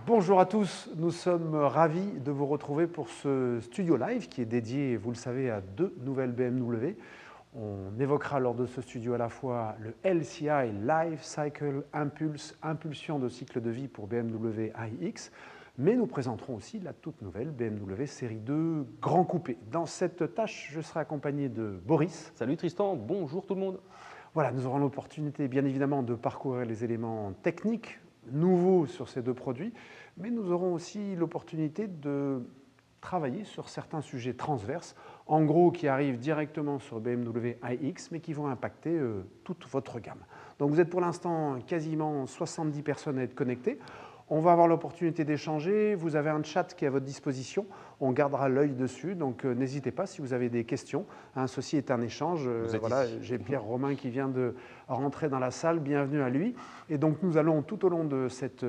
Bonjour à tous, nous sommes ravis de vous retrouver pour ce studio live qui est dédié, vous le savez, à deux nouvelles BMW. On évoquera lors de ce studio à la fois le LCI, Life Cycle Impulse, impulsion de cycle de vie pour BMW iX, mais nous présenterons aussi la toute nouvelle BMW série 2 Grand Coupé. Dans cette tâche, je serai accompagné de Boris. Salut Tristan, bonjour tout le monde. Voilà, nous aurons l'opportunité bien évidemment de parcourir les éléments techniques nouveaux sur ces deux produits, mais nous aurons aussi l'opportunité de travailler sur certains sujets transverses, en gros qui arrivent directement sur BMW iX, mais qui vont impacter toute votre gamme. Donc vous êtes pour l'instant quasiment 70 personnes à être connectées. On va avoir l'opportunité d'échanger. Vous avez un chat qui est à votre disposition. On gardera l'œil dessus, donc n'hésitez pas si vous avez des questions. Ceci est un échange. Voilà, j'ai Pierre Romain qui vient de rentrer dans la salle. Bienvenue à lui. Et donc nous allons tout au long de cette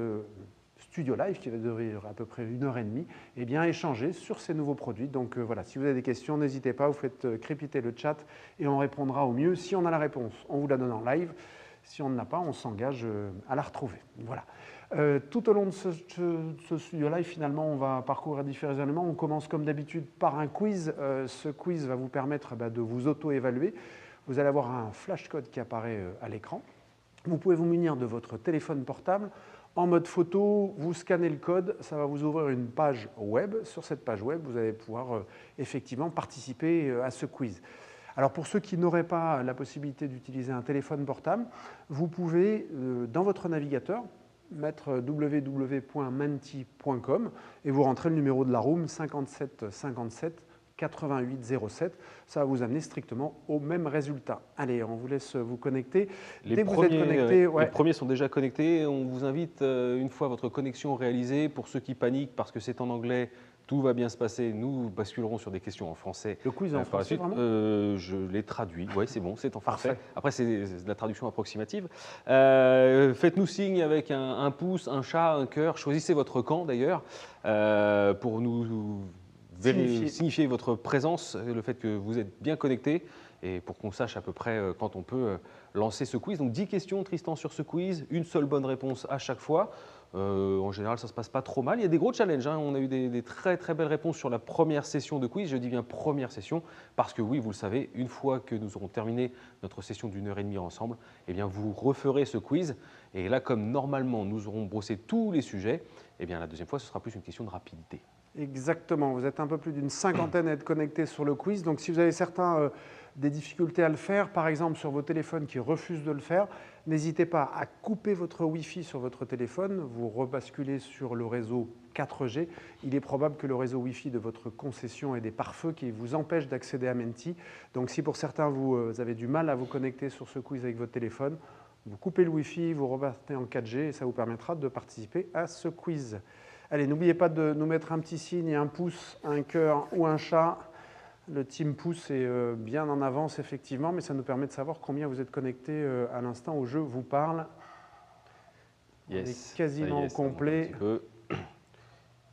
studio live qui va durer à peu près 1h30, eh bien, échanger sur ces nouveaux produits. Donc voilà, si vous avez des questions, n'hésitez pas, vous faites crépiter le chat et on répondra au mieux. Si on a la réponse, on vous la donne en live. Si on ne l'a pas, on s'engage à la retrouver. Voilà. Tout au long de ce studio live, finalement, on va parcourir différents éléments. On commence comme d'habitude par un quiz. Ce quiz va vous permettre de vous auto-évaluer. Vous allez avoir un flashcode qui apparaît à l'écran. Vous pouvez vous munir de votre téléphone portable. En mode photo, vous scannez le code, ça va vous ouvrir une page web. Sur cette page web, vous allez pouvoir effectivement participer à ce quiz. Alors pour ceux qui n'auraient pas la possibilité d'utiliser un téléphone portable, vous pouvez, dans votre navigateur, mettre www.menti.com et vous rentrez le numéro de la room 57 57 88 07. Ça va vous amener strictement au même résultat. Allez, on vous laisse vous connecter. Les premiers sont déjà connectés. On vous invite, une fois votre connexion réalisée, pour ceux qui paniquent parce que c'est en anglais, tout va bien se passer. Nous basculerons sur des questions en français. Le quiz est en français, vraiment ? Je les traduis. Oui, c'est bon, c'est en français. Parfait. Après, c'est de la traduction approximative. Faites-nous signe avec un pouce, un chat, un cœur. Choisissez votre camp, d'ailleurs, pour nous signifier votre présence, le fait que vous êtes bien connecté, et pour qu'on sache à peu près quand on peut lancer ce quiz. Donc 10 questions, Tristan, sur ce quiz, une seule bonne réponse à chaque fois. En général, ça ne se passe pas trop mal. Il y a des gros challenges. On a eu des très très belles réponses sur la première session de quiz. Je dis bien première session parce que oui, vous le savez, une fois que nous aurons terminé notre session d'1h30 ensemble, eh bien, vous referez ce quiz. Et là, comme normalement, nous aurons brossé tous les sujets, eh bien, la deuxième fois, ce sera plus une question de rapidité. Exactement, vous êtes un peu plus d'une cinquantaine à être connectés sur le quiz. Donc si vous avez des difficultés à le faire, par exemple sur vos téléphones qui refusent de le faire, n'hésitez pas à couper votre Wi-Fi sur votre téléphone, vous rebasculez sur le réseau 4G. Il est probable que le réseau Wi-Fi de votre concession ait des pare-feux qui vous empêchent d'accéder à Menti. Donc si pour certains vous avez du mal à vous connecter sur ce quiz avec votre téléphone, vous coupez le Wi-Fi, vous rebattez en 4G et ça vous permettra de participer à ce quiz. Allez, n'oubliez pas de nous mettre un petit signe, un pouce, un cœur ou un chat. Le team pouce est bien en avance, effectivement, mais ça nous permet de savoir combien vous êtes connectés à l'instant où je vous parle. Yes. On est quasiment au complet.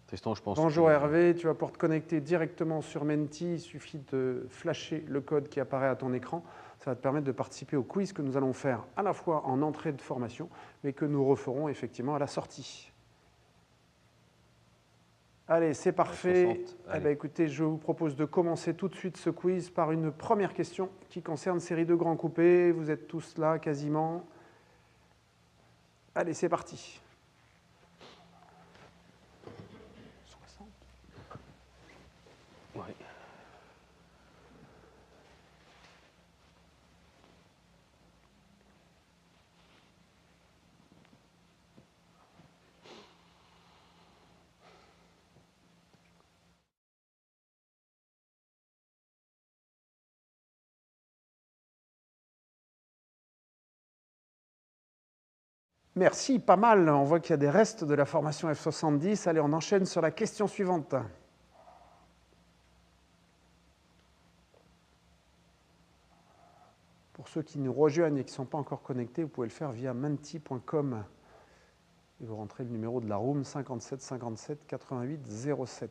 Tristan, je pense. Bonjour Hervé, tu vas pouvoir te connecter directement sur Menti. Il suffit de flasher le code qui apparaît à ton écran. Ça va te permettre de participer au quiz que nous allons faire à la fois en entrée de formation, mais que nous referons effectivement à la sortie. Allez, c'est parfait. Eh bien, écoutez, je vous propose de commencer tout de suite ce quiz par une première question qui concerne série 2 Grand Coupé. Vous êtes tous là quasiment. Allez, c'est parti. 60. Oui. Merci, pas mal. On voit qu'il y a des restes de la formation F70. Allez, on enchaîne sur la question suivante. Pour ceux qui nous rejoignent et qui ne sont pas encore connectés, vous pouvez le faire via menti.com. Et vous rentrez le numéro de la room 57 57 88 07.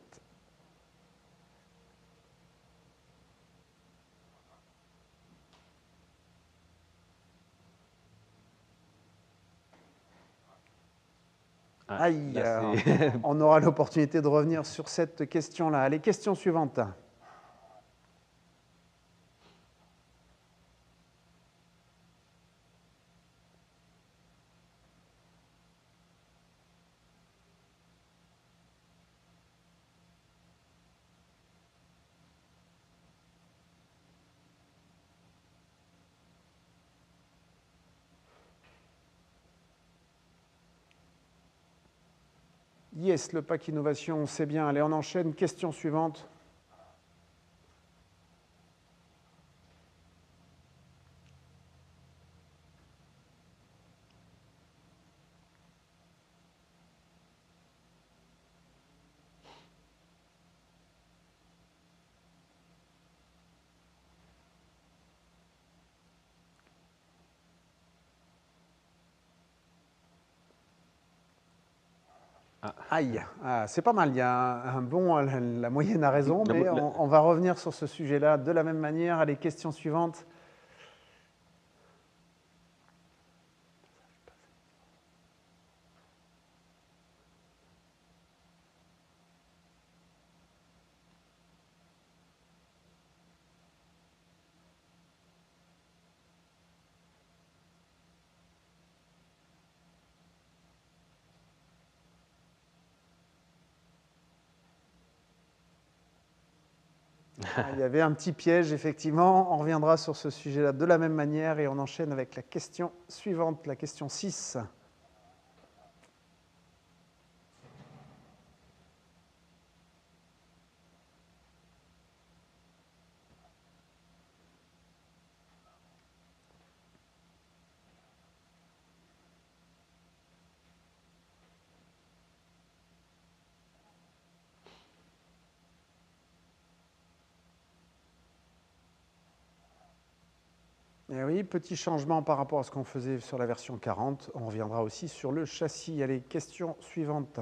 Aïe, là, on aura l'opportunité de revenir sur cette question-là. Allez, question suivante. Yes, le pack innovation, c'est bien. Allez, on enchaîne. Question suivante. Aïe, c'est pas mal, il y a un bon, la moyenne a raison, mais on va revenir sur ce sujet-là de la même manière. Allez, question suivante. Il y avait un petit piège, effectivement. On reviendra sur ce sujet-là de la même manière et on enchaîne avec la question suivante, la question 6. Et oui, petit changement par rapport à ce qu'on faisait sur la version 40. On reviendra aussi sur le châssis. Allez, question suivante.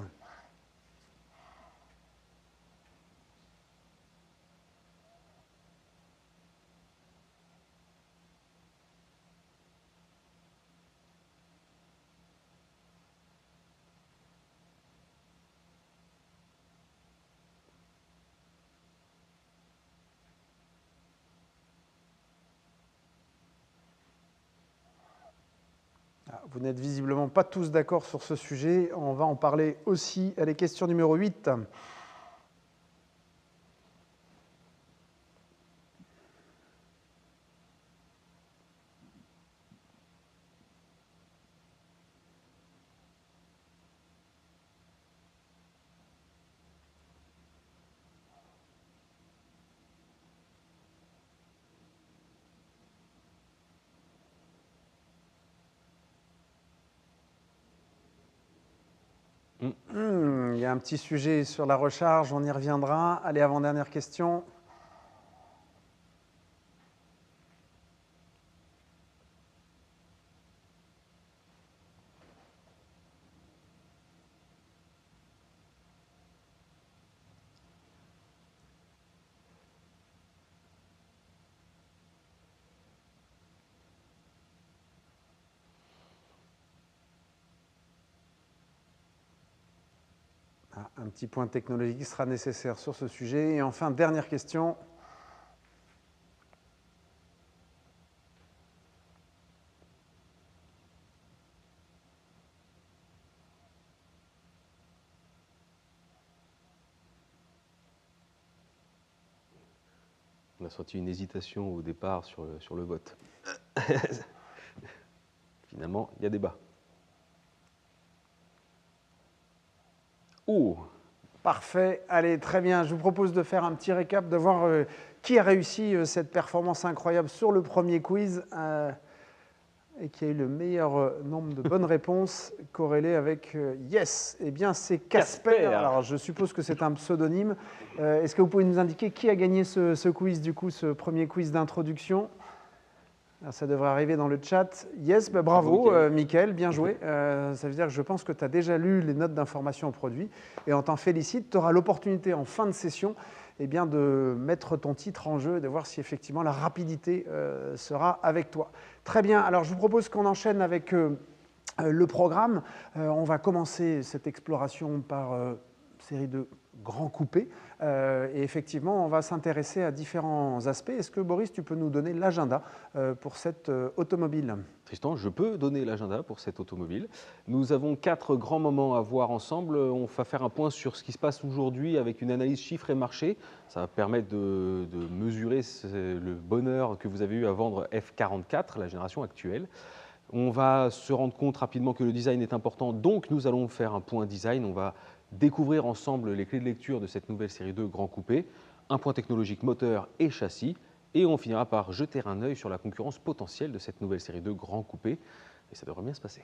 Vous n'êtes visiblement pas tous d'accord sur ce sujet. On va en parler aussi. Allez, question numéro 8. Il y a un petit sujet sur la recharge, on y reviendra. Allez, avant-dernière question. Un petit point technologique sera nécessaire sur ce sujet. Et enfin, dernière question. On a senti une hésitation au départ sur le vote. Finalement, il y a débat. Oh! Parfait. Allez, très bien. Je vous propose de faire un petit récap, de voir qui a réussi cette performance incroyable sur le premier quiz et qui a eu le meilleur nombre de bonnes réponses corrélées avec Yes. Eh bien, c'est Casper. Alors, je suppose que c'est un pseudonyme. Est-ce que vous pouvez nous indiquer qui a gagné ce quiz, du coup, ce premier quiz d'introduction? Alors, ça devrait arriver dans le chat. Yes, bah, bravo, Mickaël, bien joué. Ça veut dire que je pense que tu as déjà lu les notes d'information au produit et on t'en félicite. Tu auras l'opportunité en fin de session bien, de mettre ton titre en jeu et de voir si effectivement la rapidité sera avec toi. Très bien, alors je vous propose qu'on enchaîne avec Le programme, on va commencer cette exploration par série de grands coupés. Et effectivement, on va s'intéresser à différents aspects. Est-ce que, Boris, tu peux nous donner l'agenda pour cette automobile? Tristan, je peux donner l'agenda pour cette automobile. Nous avons 4 grands moments à voir ensemble. On va faire un point sur ce qui se passe aujourd'hui avec une analyse chiffres et marché. Ça va permettre de mesurer le bonheur que vous avez eu à vendre F44, la génération actuelle. On va se rendre compte rapidement que le design est important, donc nous allons faire un point design. On va découvrir ensemble les clés de lecture de cette nouvelle série 2 Grand Coupé, un point technologique moteur et châssis, et on finira par jeter un œil sur la concurrence potentielle de cette nouvelle série 2 Grand Coupé, et ça devrait bien se passer.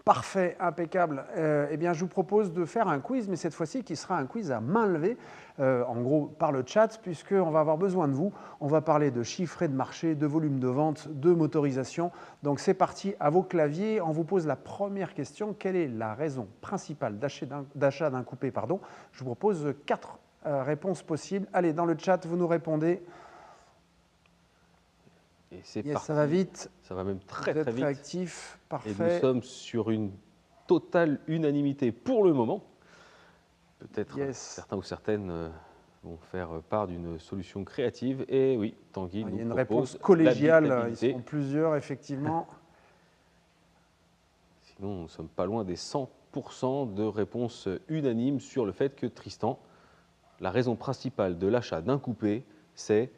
Parfait, impeccable. Eh bien, je vous propose de faire un quiz, mais cette fois-ci qui sera un quiz à main levée, en gros par le chat, puisqu'on va avoir besoin de vous. On va parler de chiffres et de marché, de volume de vente, de motorisation. Donc c'est parti, à vos claviers. On vous pose la première question. Quelle est la raison principale d'achat d'un coupé? Je vous propose 4 réponses possibles. Allez, dans le chat, vous nous répondez. Et c'est yes, parti. Ça va vite. Ça va même très Vous êtes vite. Actif. Parfait. Et nous sommes sur une totale unanimité pour le moment. Peut-être certains ou certaines vont faire part d'une solution créative. Et oui, Tanguy nous propose il y a une réponse collégiale, ils l'habitabilité. sont plusieurs, effectivement. Sinon, nous ne sommes pas loin des 100% de réponses unanimes sur le fait que Tristan, la raison principale de l'achat d'un coupé, c'est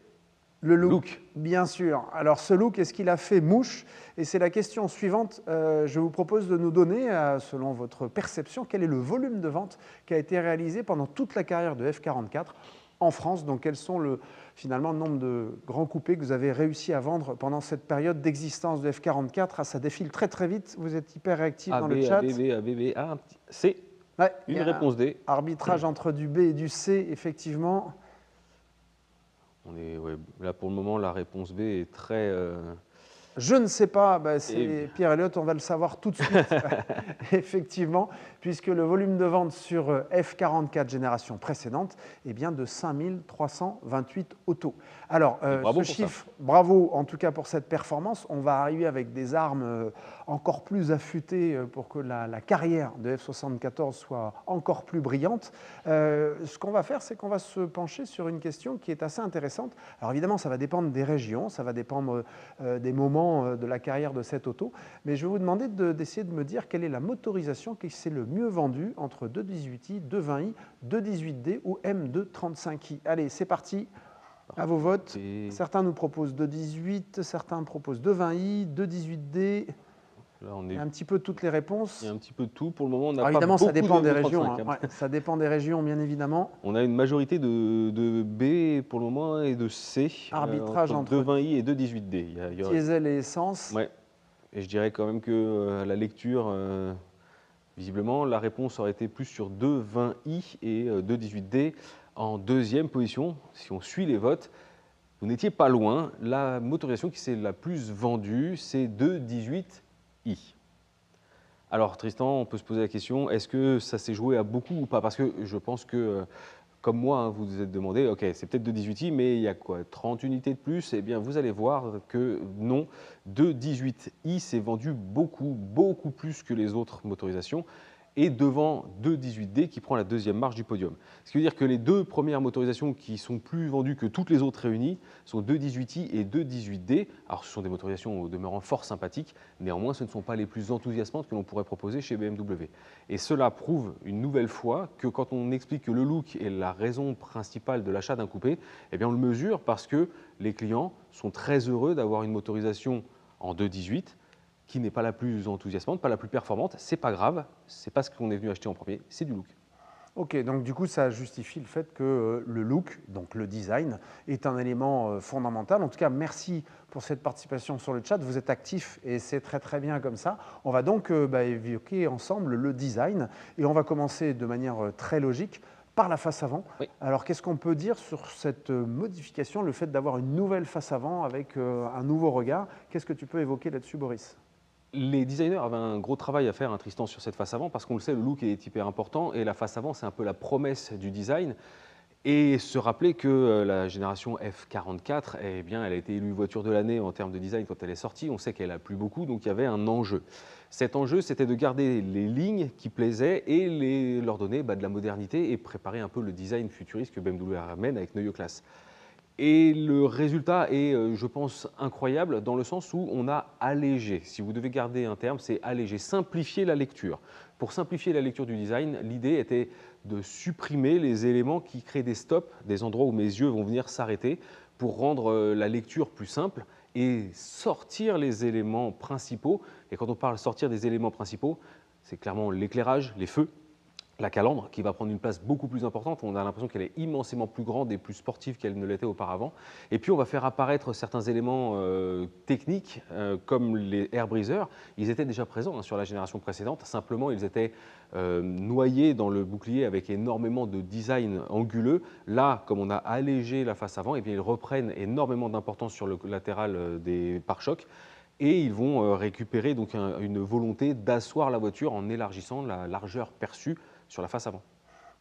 le look. Bien sûr. Alors ce look, est-ce qu'il a fait mouche? Et c'est la question suivante. Je vous propose de nous donner, selon votre perception, quel est le volume de vente qui a été réalisé pendant toute la carrière de F44 en France. Donc quels sont finalement le nombre de grands coupés que vous avez réussi à vendre pendant cette période d'existence de F44? Ça défile très très vite. Vous êtes hyper réactif dans le chat. ABB, A, C. Ouais, une réponse D. Arbitrage entre du B et du C, effectivement. Là, pour le moment, la réponse B est très... Je ne sais pas, c'est Pierre Elliott, on va le savoir tout de suite, effectivement, puisque le volume de vente sur F44 génération précédente est bien de 5328 autos. Alors, ce chiffre, bravo en tout cas pour cette performance. On va arriver avec des armes encore plus affûtées pour que la carrière de F74 soit encore plus brillante. Ce qu'on va faire, c'est qu'on va se pencher sur une question qui est assez intéressante. Alors évidemment, ça va dépendre des régions, ça va dépendre des moments de la carrière de cette auto, mais je vais vous demander d'essayer de me dire quelle est la motorisation qui s'est le mieux vendue entre 218i, 220i, 218D ou M235i. Allez, c'est parti, à vos votes. Certains nous proposent 218, certains proposent 220i, 218D. Là, il y a un petit peu toutes les réponses. Il y a un petit peu de tout. Pour le moment, on n'a pas évidemment, beaucoup ça dépend des de régions. ça dépend des régions, bien évidemment. On a une majorité de B pour le moment et de C. Arbitrage entre 220i et 218D. Diesel et essence. Ouais. Et je dirais quand même que la lecture, visiblement, la réponse aurait été plus sur 220i et 218D en deuxième position. Si on suit les votes, vous n'étiez pas loin. La motorisation qui s'est la plus vendue, c'est 218i. Alors Tristan, on peut se poser la question, est-ce que ça s'est joué à beaucoup ou pas? Parce que je pense que, comme moi, vous vous êtes demandé, ok, c'est peut-être 218i, mais il y a quoi, 30 unités de plus? Eh bien, vous allez voir que non, 218i s'est vendu beaucoup, beaucoup plus que les autres motorisations, et devant 218D qui prend la deuxième marche du podium. Ce qui veut dire que les deux premières motorisations qui sont plus vendues que toutes les autres réunies sont 218i et 218D. Alors ce sont des motorisations au demeurant fort sympathiques, néanmoins ce ne sont pas les plus enthousiasmantes que l'on pourrait proposer chez BMW. Et cela prouve une nouvelle fois que quand on explique que le look est la raison principale de l'achat d'un coupé, eh bien on le mesure parce que les clients sont très heureux d'avoir une motorisation en 218 qui n'est pas la plus enthousiasmante, pas la plus performante, c'est pas grave, c'est pas ce qu'on est venu acheter en premier, c'est du look. Ok, donc du coup ça justifie le fait que le look, donc le design, est un élément fondamental. En tout cas, merci pour cette participation sur le chat, vous êtes actifs et c'est très très bien comme ça. On va donc évoquer ensemble le design et on va commencer de manière très logique par la face avant. Oui. Alors qu'est-ce qu'on peut dire sur cette modification, le fait d'avoir une nouvelle face avant avec un nouveau regard? Qu'est-ce que tu peux évoquer là-dessus, Boris? Les designers avaient un gros travail à faire, Tristan, sur cette face avant, parce qu'on le sait, le look est hyper important, et la face avant, c'est un peu la promesse du design. Et se rappeler que la génération F44, eh bien, elle a été élue voiture de l'année en termes de design quand elle est sortie. On sait qu'elle a plu beaucoup, donc il y avait un enjeu. Cet enjeu, c'était de garder les lignes qui plaisaient et leur donner de la modernité et préparer un peu le design futuriste que BMW ramène avec Neue Klasse. Et le résultat est, je pense, incroyable dans le sens où on a allégé. Si vous devez garder un terme, c'est alléger, simplifier la lecture. Pour simplifier la lecture du design, l'idée était de supprimer les éléments qui créent des stops, des endroits où mes yeux vont venir s'arrêter, pour rendre la lecture plus simple et sortir les éléments principaux. Et quand on parle sortir des éléments principaux, c'est clairement l'éclairage, les feux, la calandre qui va prendre une place beaucoup plus importante. On a l'impression qu'elle est immensément plus grande et plus sportive qu'elle ne l'était auparavant. Et puis on va faire apparaître certains éléments techniques comme les air breathers. Ils étaient déjà présents sur la génération précédente, simplement ils étaient noyés dans le bouclier avec énormément de design anguleux. Là, comme on a allégé la face avant, eh bien, ils reprennent énormément d'importance sur le latéral des pare-chocs. Et ils vont récupérer donc une volonté d'asseoir la voiture en élargissant la largeur perçue sur la face avant.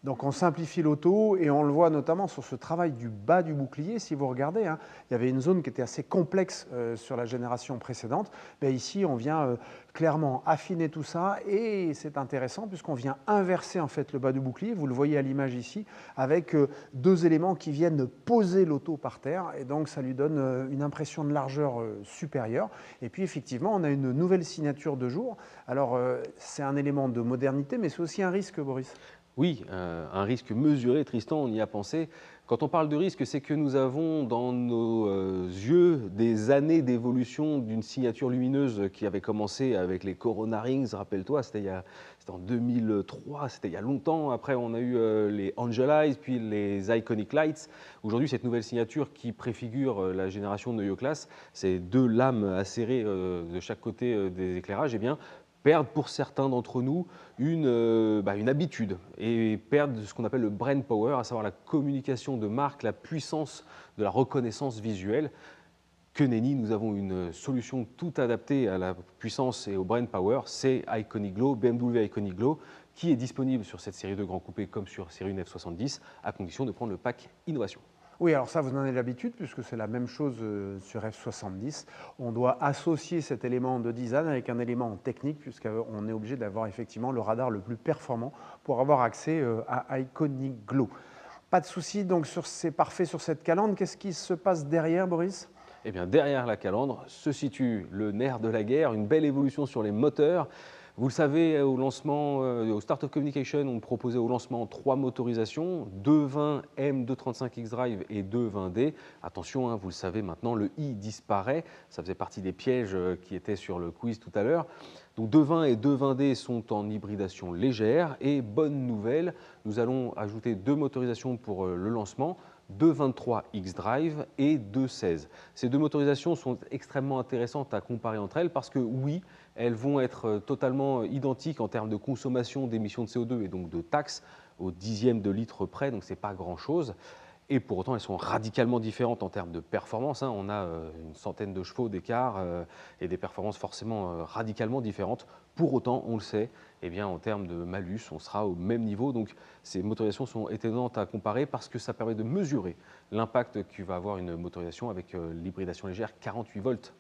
Donc on simplifie l'auto et on le voit notamment sur ce travail du bas du bouclier. Si vous regardez, hein, il y avait une zone qui était assez complexe sur la génération précédente. Ben ici, on vient clairement affiner tout ça et c'est intéressant puisqu'on vient inverser en fait le bas du bouclier. Vous le voyez à l'image ici avec deux éléments qui viennent poser l'auto par terre et donc ça lui donne une impression de largeur supérieure. Et puis effectivement, on a une nouvelle signature de jour. Alors c'est un élément de modernité, mais c'est aussi un risque, Boris. Oui, un risque mesuré, Tristan, on y a pensé. Quand on parle de risque, c'est que nous avons dans nos yeux des années d'évolution d'une signature lumineuse qui avait commencé avec les Corona Rings, rappelle-toi, c'était en 2003, c'était il y a longtemps. Après, on a eu les Angel Eyes, puis les Iconic Lights. Aujourd'hui, cette nouvelle signature qui préfigure la génération Neue Klasse, ces deux lames acérées de chaque côté des éclairages, eh bien, perdent pour certains d'entre nous une habitude et perdent ce qu'on appelle le brain power, à savoir la communication de marque, la puissance de la reconnaissance visuelle. Que nenni, nous avons une solution tout adaptée à la puissance et au brain power, c'est Iconic Glow, BMW Iconic Glow, qui est disponible sur cette série de grands coupés comme sur série 970, à condition de prendre le pack Innovation. Oui, alors ça, vous en avez l'habitude, puisque c'est la même chose sur F70. On doit associer cet élément de design avec un élément technique, puisqu'on est obligé d'avoir effectivement le radar le plus performant pour avoir accès à Iconic Glow. Pas de souci, donc c'est parfait sur cette calandre. Qu'est-ce qui se passe derrière, Boris ? Eh bien, derrière la calandre se situe le nerf de la guerre, une belle évolution sur les moteurs. Vous le savez, au lancement, au Start of Communication, on proposait au lancement 3 motorisations, 220 M, 235 X-Drive et 220D. Attention, hein, vous le savez maintenant, le I disparaît. Ça faisait partie des pièges qui étaient sur le quiz tout à l'heure. Donc 220 et 220D sont en hybridation légère. Et bonne nouvelle, nous allons ajouter 2 motorisations pour le lancement. 223 X-Drive et 216. Ces 2 motorisations sont extrêmement intéressantes à comparer entre elles parce que oui, elles vont être totalement identiques en termes de consommation d'émissions de CO2 et donc de taxes au dixième de litre près, donc ce n'est pas grand-chose. Et pour autant, elles sont radicalement différentes en termes de performance. On a une centaine de chevaux d'écart et des performances forcément radicalement différentes. Pour autant, on le sait, eh bien, en termes de malus, on sera au même niveau. Donc, ces motorisations sont étonnantes à comparer parce que ça permet de mesurer l'impact que va avoir une motorisation avec l'hybridation légère 48 volts.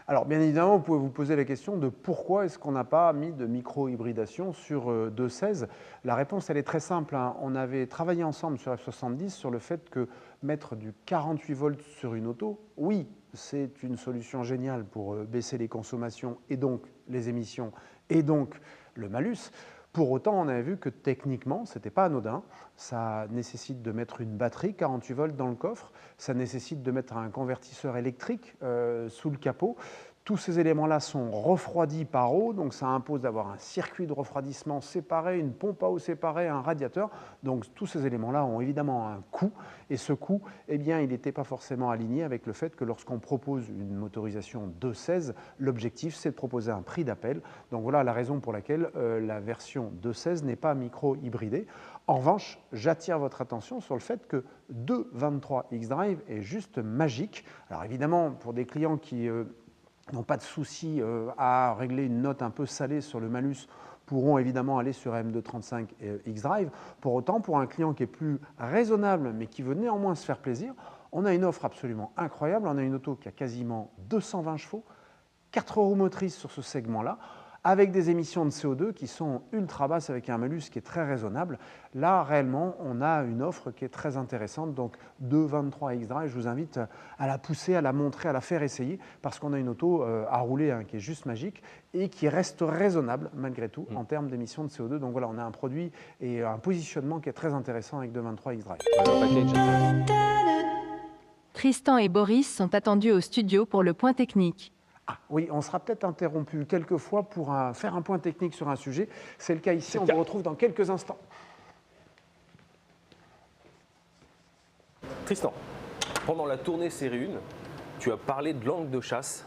Alors, bien évidemment, vous pouvez vous poser la question de pourquoi est-ce qu'on n'a pas mis de micro-hybridation sur 216. La réponse, elle est très simple. On avait travaillé ensemble sur F70 sur le fait que mettre du 48 volts sur une auto, oui, c'est une solution géniale pour baisser les consommations et donc les émissions et donc le malus. Pour autant, on avait vu que techniquement, ce n'était pas anodin. Ça nécessite de mettre une batterie 48 volts dans le coffre, ça nécessite de mettre un convertisseur électrique sous le capot. Tous ces éléments-là sont refroidis par eau, donc ça impose d'avoir un circuit de refroidissement séparé, une pompe à eau séparée, un radiateur. Donc tous ces éléments-là ont évidemment un coût, et ce coût, eh bien, il n'était pas forcément aligné avec le fait que lorsqu'on propose une motorisation 216, l'objectif c'est de proposer un prix d'appel. Donc voilà la raison pour laquelle la version 216 n'est pas micro-hybridée. En revanche, j'attire votre attention sur le fait que 223 X-Drive est juste magique. Alors évidemment, pour des clients qui n'ont pas de souci à régler une note un peu salée sur le malus pourront évidemment aller sur M235 et xDrive. Pour autant, pour un client qui est plus raisonnable, mais qui veut néanmoins se faire plaisir, on a une offre absolument incroyable. On a une auto qui a quasiment 220 chevaux, 4 roues motrices sur ce segment-là, avec des émissions de CO2 qui sont ultra basses, avec un malus qui est très raisonnable. Là, réellement, on a une offre qui est très intéressante. Donc, 223 xDrive, je vous invite à la pousser, à la montrer, à la faire essayer, parce qu'on a une auto à rouler qui est juste magique et qui reste raisonnable, malgré tout, en termes d'émissions de CO2. Donc voilà, on a un produit et un positionnement qui est très intéressant avec 223 xDrive. Tristan et Boris sont attendus au studio pour le point technique. Ah, oui, on sera peut-être interrompu quelques fois pour faire un point technique sur un sujet. C'est le cas ici, on vous retrouve dans quelques instants. Tristan, pendant la tournée série 1, tu as parlé de l'angle de chasse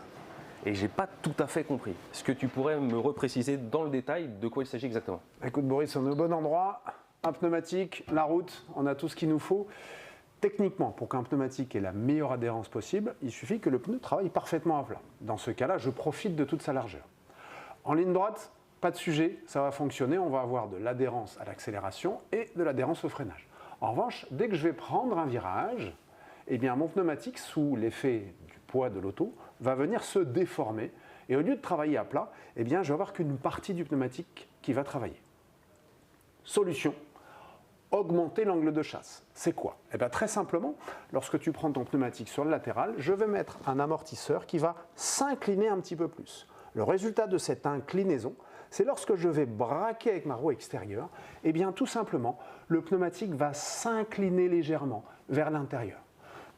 et je n'ai pas tout à fait compris. Est-ce que tu pourrais me repréciser dans le détail de quoi il s'agit exactement? Écoute Boris, on est au bon endroit, un pneumatique, la route, on a tout ce qu'il nous faut. Techniquement, pour qu'un pneumatique ait la meilleure adhérence possible, il suffit que le pneu travaille parfaitement à plat. Dans ce cas-là, je profite de toute sa largeur. En ligne droite, pas de sujet, ça va fonctionner, on va avoir de l'adhérence à l'accélération et de l'adhérence au freinage. En revanche, dès que je vais prendre un virage, eh bien, mon pneumatique, sous l'effet du poids de l'auto, va venir se déformer et au lieu de travailler à plat, eh bien, je vais avoir qu'une partie du pneumatique qui va travailler. Solution. Augmenter l'angle de chasse. C'est quoi? Eh bien, très simplement, lorsque tu prends ton pneumatique sur le latéral, je vais mettre un amortisseur qui va s'incliner un petit peu plus. Le résultat de cette inclinaison, c'est lorsque je vais braquer avec ma roue extérieure, eh bien, tout simplement, le pneumatique va s'incliner légèrement vers l'intérieur.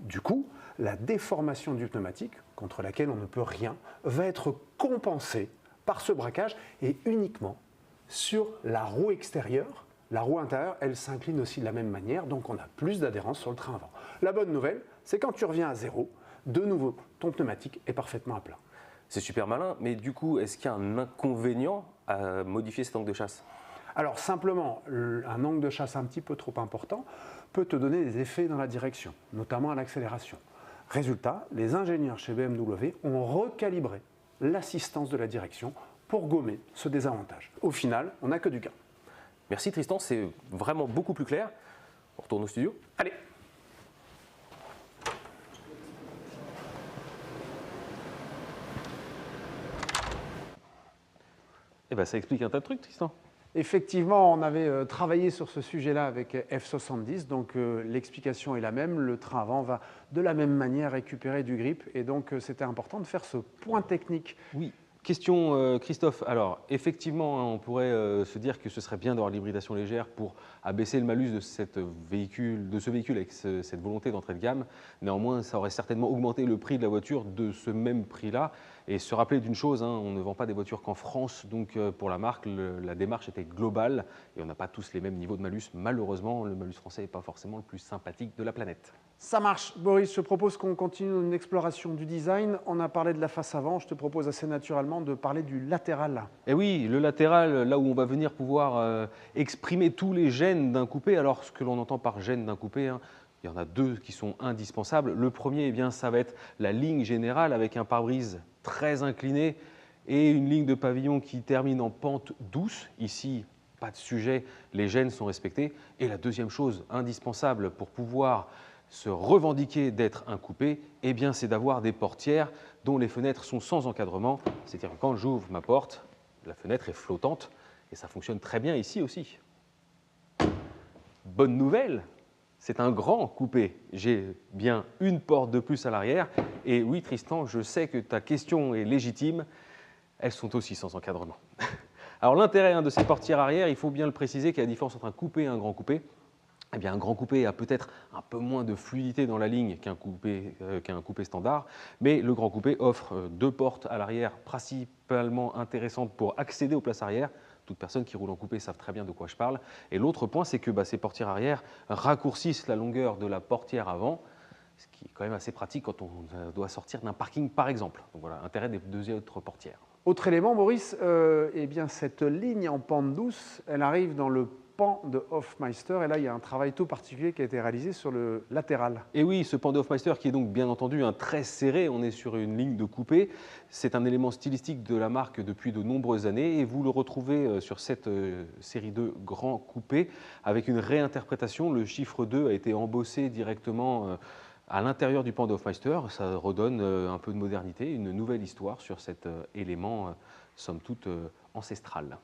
Du coup, la déformation du pneumatique, contre laquelle on ne peut rien, va être compensée par ce braquage et uniquement sur la roue extérieure. La roue intérieure, elle s'incline aussi de la même manière, donc on a plus d'adhérence sur le train avant. La bonne nouvelle, c'est quand tu reviens à zéro, de nouveau, ton pneumatique est parfaitement à plat. C'est super malin, mais du coup, est-ce qu'il y a un inconvénient à modifier cet angle de chasse? Alors simplement, un angle de chasse un petit peu trop important peut te donner des effets dans la direction, notamment à l'accélération. Résultat, les ingénieurs chez BMW ont recalibré l'assistance de la direction pour gommer ce désavantage. Au final, on n'a que du gain. Merci Tristan, c'est vraiment beaucoup plus clair. On retourne au studio. Allez. Eh ben, ça explique un tas de trucs, Tristan. Effectivement, on avait travaillé sur ce sujet-là avec F70, donc l'explication est la même. Le train avant va de la même manière récupérer du grip et donc c'était important de faire ce point technique. Oui. Question Christophe, alors effectivement on pourrait se dire que ce serait bien d'avoir l'hybridation légère pour abaisser le malus de ce véhicule avec cette volonté d'entrée de gamme. Néanmoins ça aurait certainement augmenté le prix de la voiture de ce même prix-là. Et se rappeler d'une chose, on ne vend pas des voitures qu'en France, donc pour la marque la démarche était globale et on n'a pas tous les mêmes niveaux de malus. Malheureusement le malus français n'est pas forcément le plus sympathique de la planète. Ça marche. Boris, je propose qu'on continue une exploration du design. On a parlé de la face avant, je te propose assez naturellement de parler du latéral. Et oui, le latéral, là où on va venir pouvoir exprimer tous les gènes d'un coupé. Alors, ce que l'on entend par gène d'un coupé, il y en a deux qui sont indispensables. Le premier, eh bien, ça va être la ligne générale avec un pare-brise très incliné et une ligne de pavillon qui termine en pente douce. Ici, pas de sujet, les gènes sont respectés. Et la deuxième chose indispensable pour pouvoir se revendiquer d'être un coupé, eh bien, c'est d'avoir des portières dont les fenêtres sont sans encadrement. C'est-à-dire que quand j'ouvre ma porte, la fenêtre est flottante et ça fonctionne très bien ici aussi. Bonne nouvelle, c'est un grand coupé. J'ai bien une porte de plus à l'arrière. Et oui, Tristan, je sais que ta question est légitime. Elles sont aussi sans encadrement. Alors l'intérêt de ces portières arrière, il faut bien le préciser qu'il y a la différence entre un coupé et un grand coupé. Eh bien, un grand coupé a peut-être un peu moins de fluidité dans la ligne qu'un coupé standard, mais le grand coupé offre deux portes à l'arrière principalement intéressantes pour accéder aux places arrière. Toutes personnes qui roulent en coupé savent très bien de quoi je parle. Et l'autre point, c'est que ces portières arrière raccourcissent la longueur de la portière avant, ce qui est quand même assez pratique quand on doit sortir d'un parking, par exemple. Donc voilà, intérêt des deux autres portières. Autre élément, Maurice, eh bien, cette ligne en pente douce, elle arrive dans le pan de Hofmeister. Et là, il y a un travail tout particulier qui a été réalisé sur le latéral. Et oui, ce pan de Hofmeister qui est donc bien entendu un très serré, on est sur une ligne de coupé. C'est un élément stylistique de la marque depuis de nombreuses années et vous le retrouvez sur cette série 2 grand coupé avec une réinterprétation. Le chiffre 2 a été embossé directement à l'intérieur du pan de Hofmeister. Ça redonne un peu de modernité, une nouvelle histoire sur cet élément, somme toute, ancestral.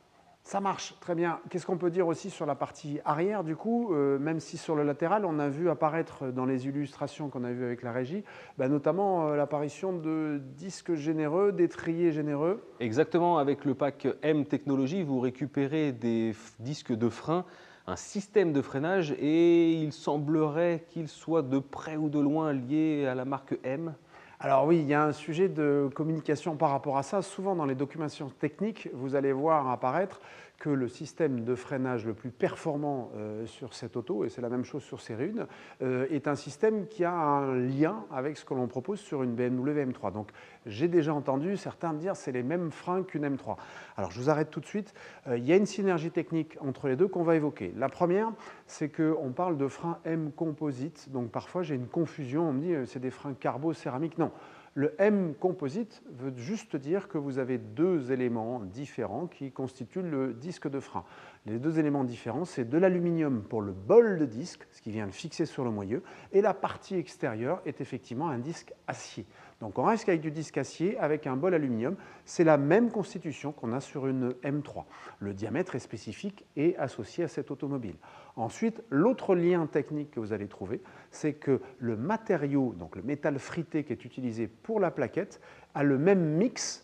Ça marche, très bien. Qu'est-ce qu'on peut dire aussi sur la partie arrière du coup, même si sur le latéral, on a vu apparaître dans les illustrations qu'on a vues avec la régie, notamment l'apparition de disques généreux, d'étriers généreux. Exactement, avec le pack M Technologies, vous récupérez des disques de frein, un système de freinage et il semblerait qu'il soit de près ou de loin lié à la marque M. Alors oui, il y a un sujet de communication par rapport à ça. Souvent dans les documentations techniques, vous allez voir apparaître que le système de freinage le plus performant sur cette auto, et c'est la même chose sur série 1, est un système qui a un lien avec ce que l'on propose sur une BMW M3. Donc j'ai déjà entendu certains dire c'est les mêmes freins qu'une M3. Alors je vous arrête tout de suite. Il y a une synergie technique entre les deux qu'on va évoquer. La première, c'est qu'on parle de freins M composite. Donc parfois j'ai une confusion, on me dit c'est des freins carbo-céramique. Non. Le M composite veut juste dire que vous avez deux éléments différents qui constituent le disque de frein. Les deux éléments différents, c'est de l'aluminium pour le bol de disque, ce qui vient le fixer sur le moyeu, et la partie extérieure est effectivement un disque acier. Donc on reste avec du disque acier avec un bol aluminium. C'est la même constitution qu'on a sur une M3. Le diamètre est spécifique et associé à cette automobile. Ensuite, l'autre lien technique que vous allez trouver, c'est que le matériau, donc le métal frité qui est utilisé pour la plaquette, a le même mix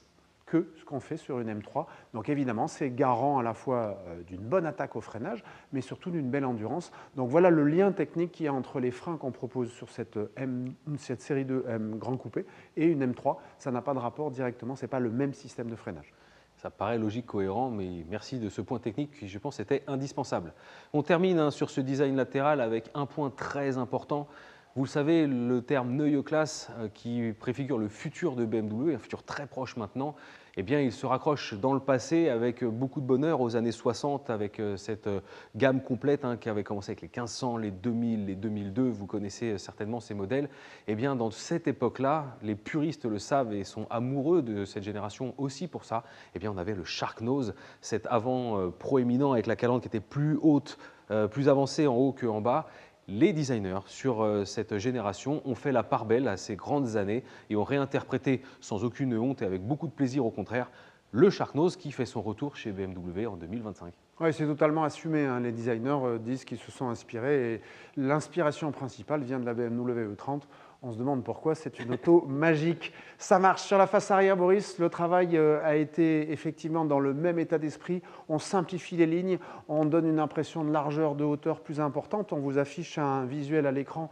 que ce qu'on fait sur une M3. Donc évidemment, c'est garant à la fois d'une bonne attaque au freinage, mais surtout d'une belle endurance. Donc voilà le lien technique qu'il y a entre les freins qu'on propose sur cette série 2 M Grand Coupé et une M3. Ça n'a pas de rapport directement, ce n'est pas le même système de freinage. Ça paraît logique, cohérent, mais merci de ce point technique qui, je pense, était indispensable. On termine sur ce design latéral avec un point très important. Vous le savez, le terme Neue Klasse qui préfigure le futur de BMW, un futur très proche maintenant, eh bien, il se raccroche dans le passé avec beaucoup de bonheur aux années 60, avec cette gamme complète qui avait commencé avec les 1500, les 2000, les 2002, vous connaissez certainement ces modèles. Eh bien, dans cette époque-là, les puristes le savent et sont amoureux de cette génération aussi pour ça. Eh bien, on avait le Shark Nose, cet avant proéminent avec la calandre qui était plus haute, plus avancée en haut qu'en bas. Les designers sur cette génération ont fait la part belle à ces grandes années et ont réinterprété sans aucune honte et avec beaucoup de plaisir au contraire le Shark Nose qui fait son retour chez BMW en 2025. Oui, c'est totalement assumé. Les designers disent qu'ils se sont inspirés et l'inspiration principale vient de la BMW E30. On se demande pourquoi, c'est une auto magique. Ça marche. Sur la face arrière, Boris, le travail a été effectivement dans le même état d'esprit. On simplifie les lignes, on donne une impression de largeur, de hauteur plus importante. On vous affiche un visuel à l'écran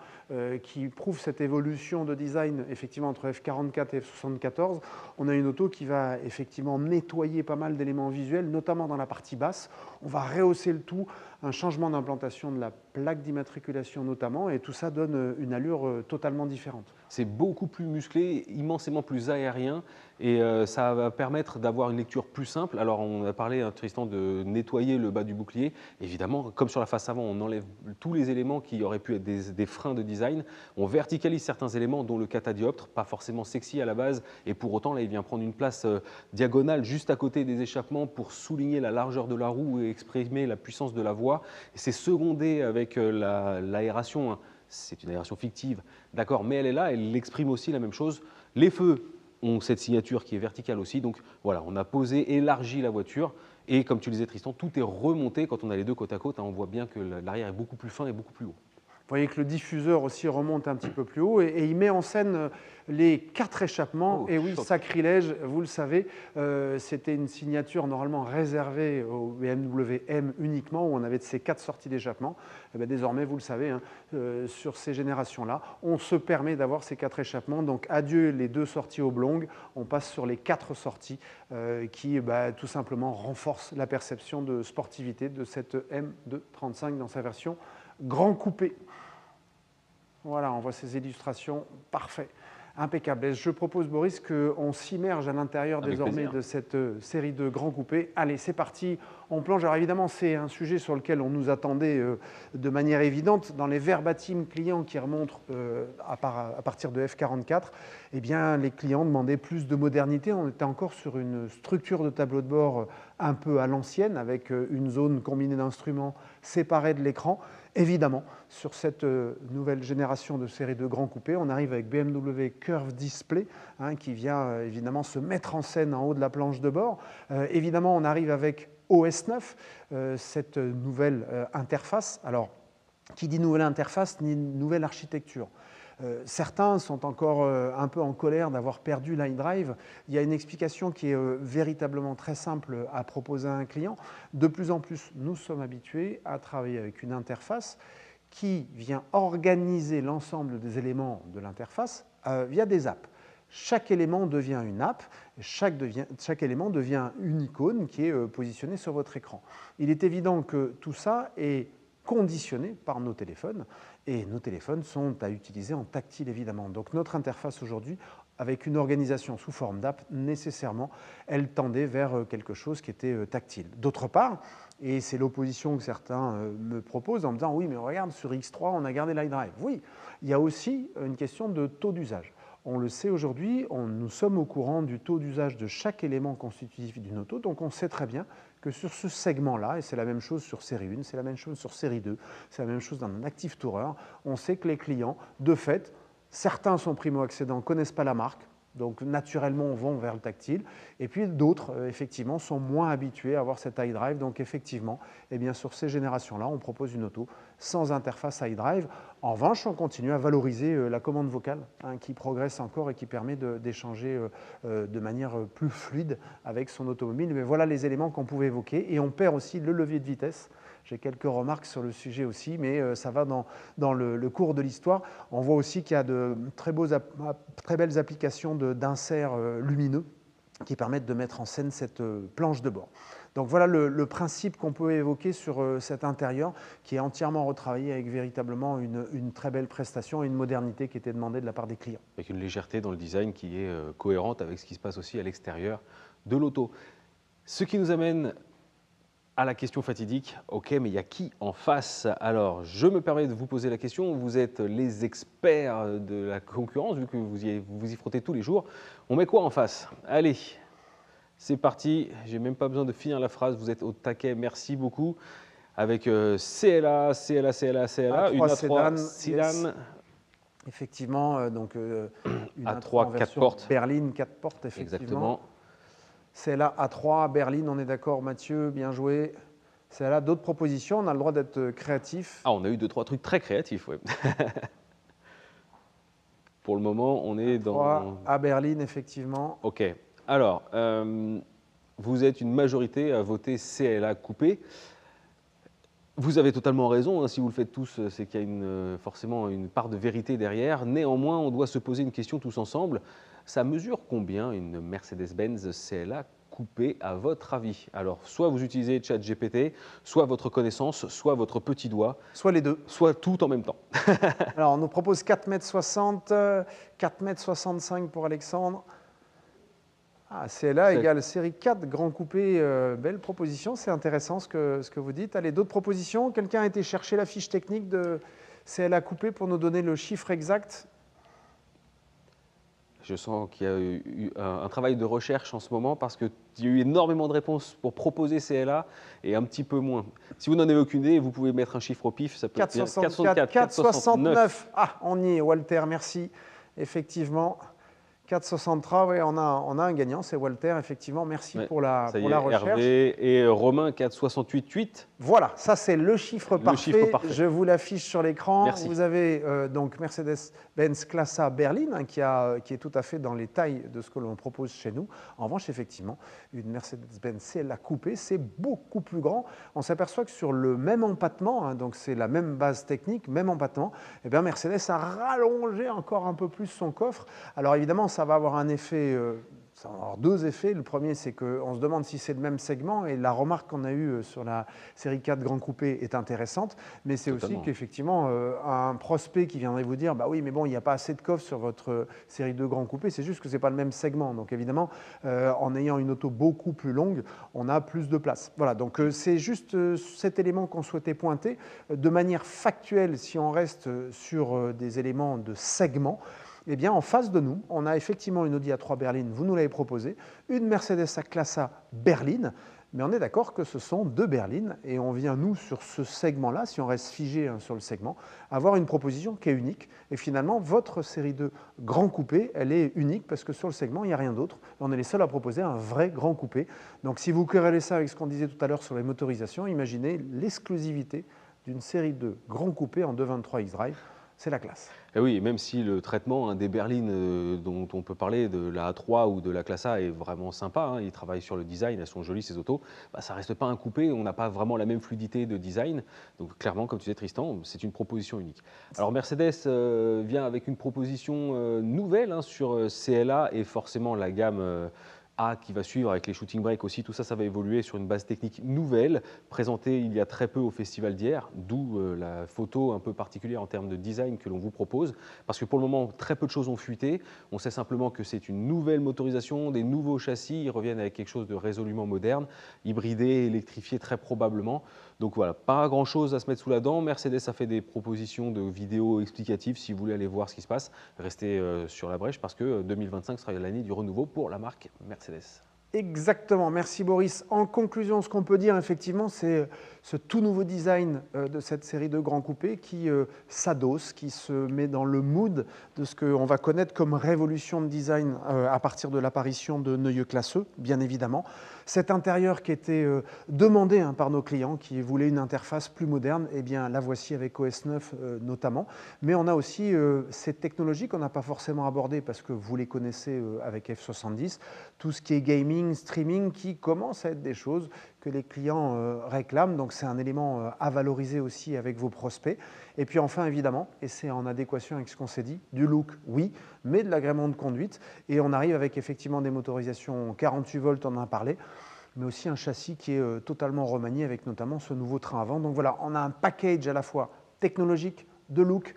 qui prouve cette évolution de design effectivement entre F44 et F74. On a une auto qui va effectivement nettoyer pas mal d'éléments visuels, notamment dans la partie basse. On va rehausser le tout, un changement d'implantation de la plaque d'immatriculation notamment, et tout ça donne une allure totalement différente. C'est beaucoup plus musclé, immensément plus aérien, et ça va permettre d'avoir une lecture plus simple. Alors on a parlé, Tristan, de nettoyer le bas du bouclier. Évidemment, comme sur la face avant, on enlève tous les éléments qui auraient pu être des freins de design. On verticalise certains éléments, dont le catadioptre, pas forcément sexy à la base, et pour autant, là, il vient prendre une place diagonale juste à côté des échappements pour souligner la largeur de la roue et exprimer la puissance de la voie. Et c'est secondé avec l'aération. C'est une aération fictive, d'accord, mais elle est là, elle exprime aussi la même chose. Les feux ont cette signature qui est verticale aussi, donc voilà, on a posé, élargi la voiture, et comme tu le disais Tristan, tout est remonté quand on a les deux côte à côte, on voit bien que l'arrière est beaucoup plus fin et beaucoup plus haut. Vous voyez que le diffuseur aussi remonte un petit peu plus haut et il met en scène les 4 échappements. Et oui, sacrilège, vous le savez, c'était une signature normalement réservée au BMW M uniquement, où on avait ces 4 sorties d'échappement. Désormais, vous le savez, sur ces générations-là, on se permet d'avoir ces 4 échappements. Donc adieu les 2 sorties oblongues, on passe sur les 4 sorties qui tout simplement renforcent la perception de sportivité de cette M235 dans sa version Grand Coupé. Voilà, on voit ces illustrations, parfait. Impeccable. Et je propose, Boris, qu'on s'immerge à l'intérieur Avec désormais plaisir. de cette série de grands coupés. Allez, c'est parti, on plonge. Alors évidemment, c'est un sujet sur lequel on nous attendait de manière évidente. Dans les verbatim clients qui remontent à partir de F44, eh bien, les clients demandaient plus de modernité. On était encore sur une structure de tableau de bord un peu à l'ancienne, avec une zone combinée d'instruments séparée de l'écran. Évidemment, sur cette nouvelle génération de série de grands coupés, on arrive avec BMW Curve Display, qui vient évidemment se mettre en scène en haut de la planche de bord. Évidemment, on arrive avec OS 9, cette nouvelle interface. Alors, qui dit nouvelle interface, dit nouvelle architecture. Certains sont encore un peu en colère d'avoir perdu l'iDrive. Il y a une explication qui est véritablement très simple à proposer à un client. De plus en plus, nous sommes habitués à travailler avec une interface qui vient organiser l'ensemble des éléments de l'interface via des apps. Chaque élément devient une app, chaque élément devient une icône qui est positionnée sur votre écran. Il est évident que tout ça est conditionné par nos téléphones, et nos téléphones sont à utiliser en tactile évidemment. Donc notre interface aujourd'hui, avec une organisation sous forme d'app, nécessairement, elle tendait vers quelque chose qui était tactile. D'autre part, et c'est l'opposition que certains me proposent en me disant « oui, mais regarde, sur X3, on a gardé l'iDrive ». Oui, il y a aussi une question de taux d'usage. On le sait aujourd'hui, nous sommes au courant du taux d'usage de chaque élément constitutif d'une auto, donc on sait très bien que sur ce segment-là, et c'est la même chose sur série 1, c'est la même chose sur série 2, c'est la même chose dans un Active Tourer, on sait que les clients, de fait, certains sont primo-accédants, ne connaissent pas la marque, donc naturellement vont vers le tactile, et puis d'autres, effectivement, sont moins habitués à avoir cet iDrive, donc effectivement, eh bien, sur ces générations-là, on propose une auto sans interface iDrive. En revanche, on continue à valoriser la commande vocale, qui progresse encore et qui permet d'échanger de manière plus fluide avec son automobile. Mais voilà les éléments qu'on pouvait évoquer, et on perd aussi le levier de vitesse. J'ai quelques remarques sur le sujet aussi, mais ça va dans le cours de l'histoire. On voit aussi qu'il y a de très belles applications d'inserts lumineux qui permettent de mettre en scène cette planche de bord. Donc voilà le principe qu'on peut évoquer sur cet intérieur qui est entièrement retravaillé avec véritablement une très belle prestation et une modernité qui était demandée de la part des clients. Avec une légèreté dans le design qui est cohérente avec ce qui se passe aussi à l'extérieur de l'auto. Ce qui nous amène à la question fatidique, ok, mais il y a qui en face? Alors, je me permets de vous poser la question, vous êtes les experts de la concurrence, vu que vous y frottez tous les jours. On met quoi en face? Allez, c'est parti, j'ai même pas besoin de finir la phrase, vous êtes au taquet, merci beaucoup. Avec CLA, A3 une A3 Sedan, Sedan. Effectivement, donc une A3 4 portes. Berline 4 portes, effectivement. Exactement. C'est là A3, Berline, on est d'accord, Mathieu, bien joué. C'est là d'autres propositions, on a le droit d'être créatif. Ah, on a eu 2-3 trucs très créatifs, oui. Pour le moment, on est dans... À Berline, effectivement. Ok. Alors, vous êtes une majorité à voter CLA coupé. Vous avez totalement raison, si vous le faites tous, c'est qu'il y a forcément une part de vérité derrière. Néanmoins, on doit se poser une question tous ensemble. Ça mesure combien une Mercedes-Benz CLA coupé à votre avis? Alors, soit vous utilisez ChatGPT, soit votre connaissance, soit votre petit doigt. Soit les deux. Soit tout en même temps. Alors, on nous propose 4,60 m, 4,65 m pour Alexandre. Ah, CLA égale série 4, grand coupé, belle proposition, c'est intéressant ce que vous dites. Allez, d'autres propositions? Quelqu'un a été chercher la fiche technique de CLA coupé pour nous donner le chiffre exact? Je sens qu'il y a eu un travail de recherche en ce moment parce qu'il y a eu énormément de réponses pour proposer CLA et un petit peu moins. Si vous n'en avez aucune idée, vous pouvez mettre un chiffre au pif, ça peut être 464, 469. Ah, on y est, Walter, merci. Effectivement, 463, oui, on a un gagnant, c'est Walter, effectivement, merci pour la recherche. Hervé et Romain, 468,8. Voilà, ça c'est le chiffre parfait. Je vous l'affiche sur l'écran. Merci. Vous avez donc Mercedes-Benz Classe A Berline qui est tout à fait dans les tailles de ce que l'on propose chez nous. En revanche, effectivement, une Mercedes-Benz CLA coupé, c'est beaucoup plus grand. On s'aperçoit que sur le même empattement, donc c'est la même base technique, même empattement, eh bien Mercedes a rallongé encore un peu plus son coffre. Alors évidemment, ça va avoir un effet ça va avoir deux effets. Le premier, c'est qu'on se demande si c'est le même segment, et la remarque qu'on a eue sur la série 4 Grand Coupé est intéressante, mais c'est aussi qu'effectivement, un prospect qui viendrait vous dire, bah oui, mais bon, il n'y a pas assez de coffre sur votre série 2 Grand Coupé, c'est juste que ce n'est pas le même segment. Donc évidemment, en ayant une auto beaucoup plus longue, on a plus de place. Voilà, donc c'est juste cet élément qu'on souhaitait pointer. De manière factuelle, si on reste sur des éléments de segment, eh bien, en face de nous, on a effectivement une Audi A3 berline, vous nous l'avez proposé, une Mercedes A-Classe berline, mais on est d'accord que ce sont deux berlines, et on vient, nous, sur ce segment-là, si on reste figé sur le segment, avoir une proposition qui est unique. Et finalement, votre série 2 Grand Coupé, elle est unique parce que sur le segment, il n'y a rien d'autre. On est les seuls à proposer un vrai Grand Coupé. Donc si vous corrélez ça avec ce qu'on disait tout à l'heure sur les motorisations, imaginez l'exclusivité d'une série 2 Grand Coupé en 223 X-Drive. C'est la classe. Et oui, même si le traitement des berlines dont on peut parler, de la A3 ou de la classe A, est vraiment sympa, ils travaillent sur le design, elles sont jolies ces autos, ça ne reste pas un coupé, on n'a pas vraiment la même fluidité de design. Donc clairement, comme tu disais Tristan, c'est une proposition unique. Alors Mercedes vient avec une proposition nouvelle sur CLA et forcément la gamme A qui va suivre avec les shooting brakes aussi, tout ça, ça va évoluer sur une base technique nouvelle, présentée il y a très peu au Festival d'hier, d'où la photo un peu particulière en termes de design que l'on vous propose, parce que pour le moment, très peu de choses ont fuité. On sait simplement que c'est une nouvelle motorisation, des nouveaux châssis, ils reviennent avec quelque chose de résolument moderne, hybridé, électrifié très probablement. Donc voilà, pas grand-chose à se mettre sous la dent. Mercedes a fait des propositions de vidéos explicatives. Si vous voulez aller voir ce qui se passe, restez sur la brèche parce que 2025 sera l'année du renouveau pour la marque Mercedes. Exactement, merci Boris. En conclusion, ce qu'on peut dire effectivement, c'est ce tout nouveau design de cette série de grands coupés qui s'adosse, qui se met dans le mood de ce qu'on va connaître comme révolution de design à partir de l'apparition de Neue Klasse, bien évidemment. Cet intérieur qui était demandé par nos clients, qui voulaient une interface plus moderne, eh bien la voici avec OS 9 notamment. Mais on a aussi ces technologies qu'on n'a pas forcément abordées parce que vous les connaissez avec F70, tout ce qui est gaming, streaming, qui commence à être des choses que les clients réclament. Donc c'est un élément à valoriser aussi avec vos prospects. Et puis enfin, évidemment, et c'est en adéquation avec ce qu'on s'est dit, du look, oui, mais de l'agrément de conduite. Et on arrive avec effectivement des motorisations 48 volts, on en a parlé, mais aussi un châssis qui est totalement remanié avec notamment ce nouveau train avant. Donc voilà, on a un package à la fois technologique, de look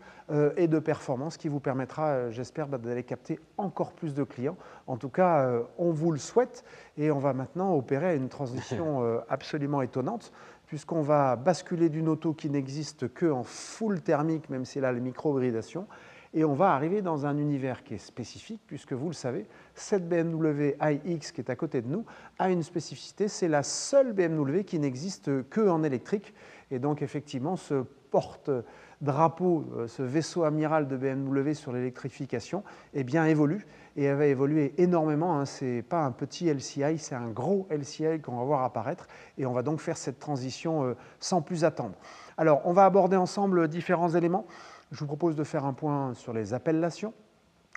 et de performance qui vous permettra, j'espère, d'aller capter encore plus de clients. En tout cas, on vous le souhaite et on va maintenant opérer une transition absolument étonnante puisqu'on va basculer d'une auto qui n'existe qu'en full thermique, même si elle a la micro-hybridation, et on va arriver dans un univers qui est spécifique puisque vous le savez, cette BMW iX qui est à côté de nous a une spécificité, c'est la seule BMW qui n'existe qu'en électrique et donc effectivement ce porte-drapeau, ce vaisseau amiral de BMW sur l'électrification, eh bien évolue et elle va évoluer énormément. Ce n'est pas un petit LCI, c'est un gros LCI qu'on va voir apparaître et on va donc faire cette transition sans plus attendre. Alors, on va aborder ensemble différents éléments. Je vous propose de faire un point sur les appellations.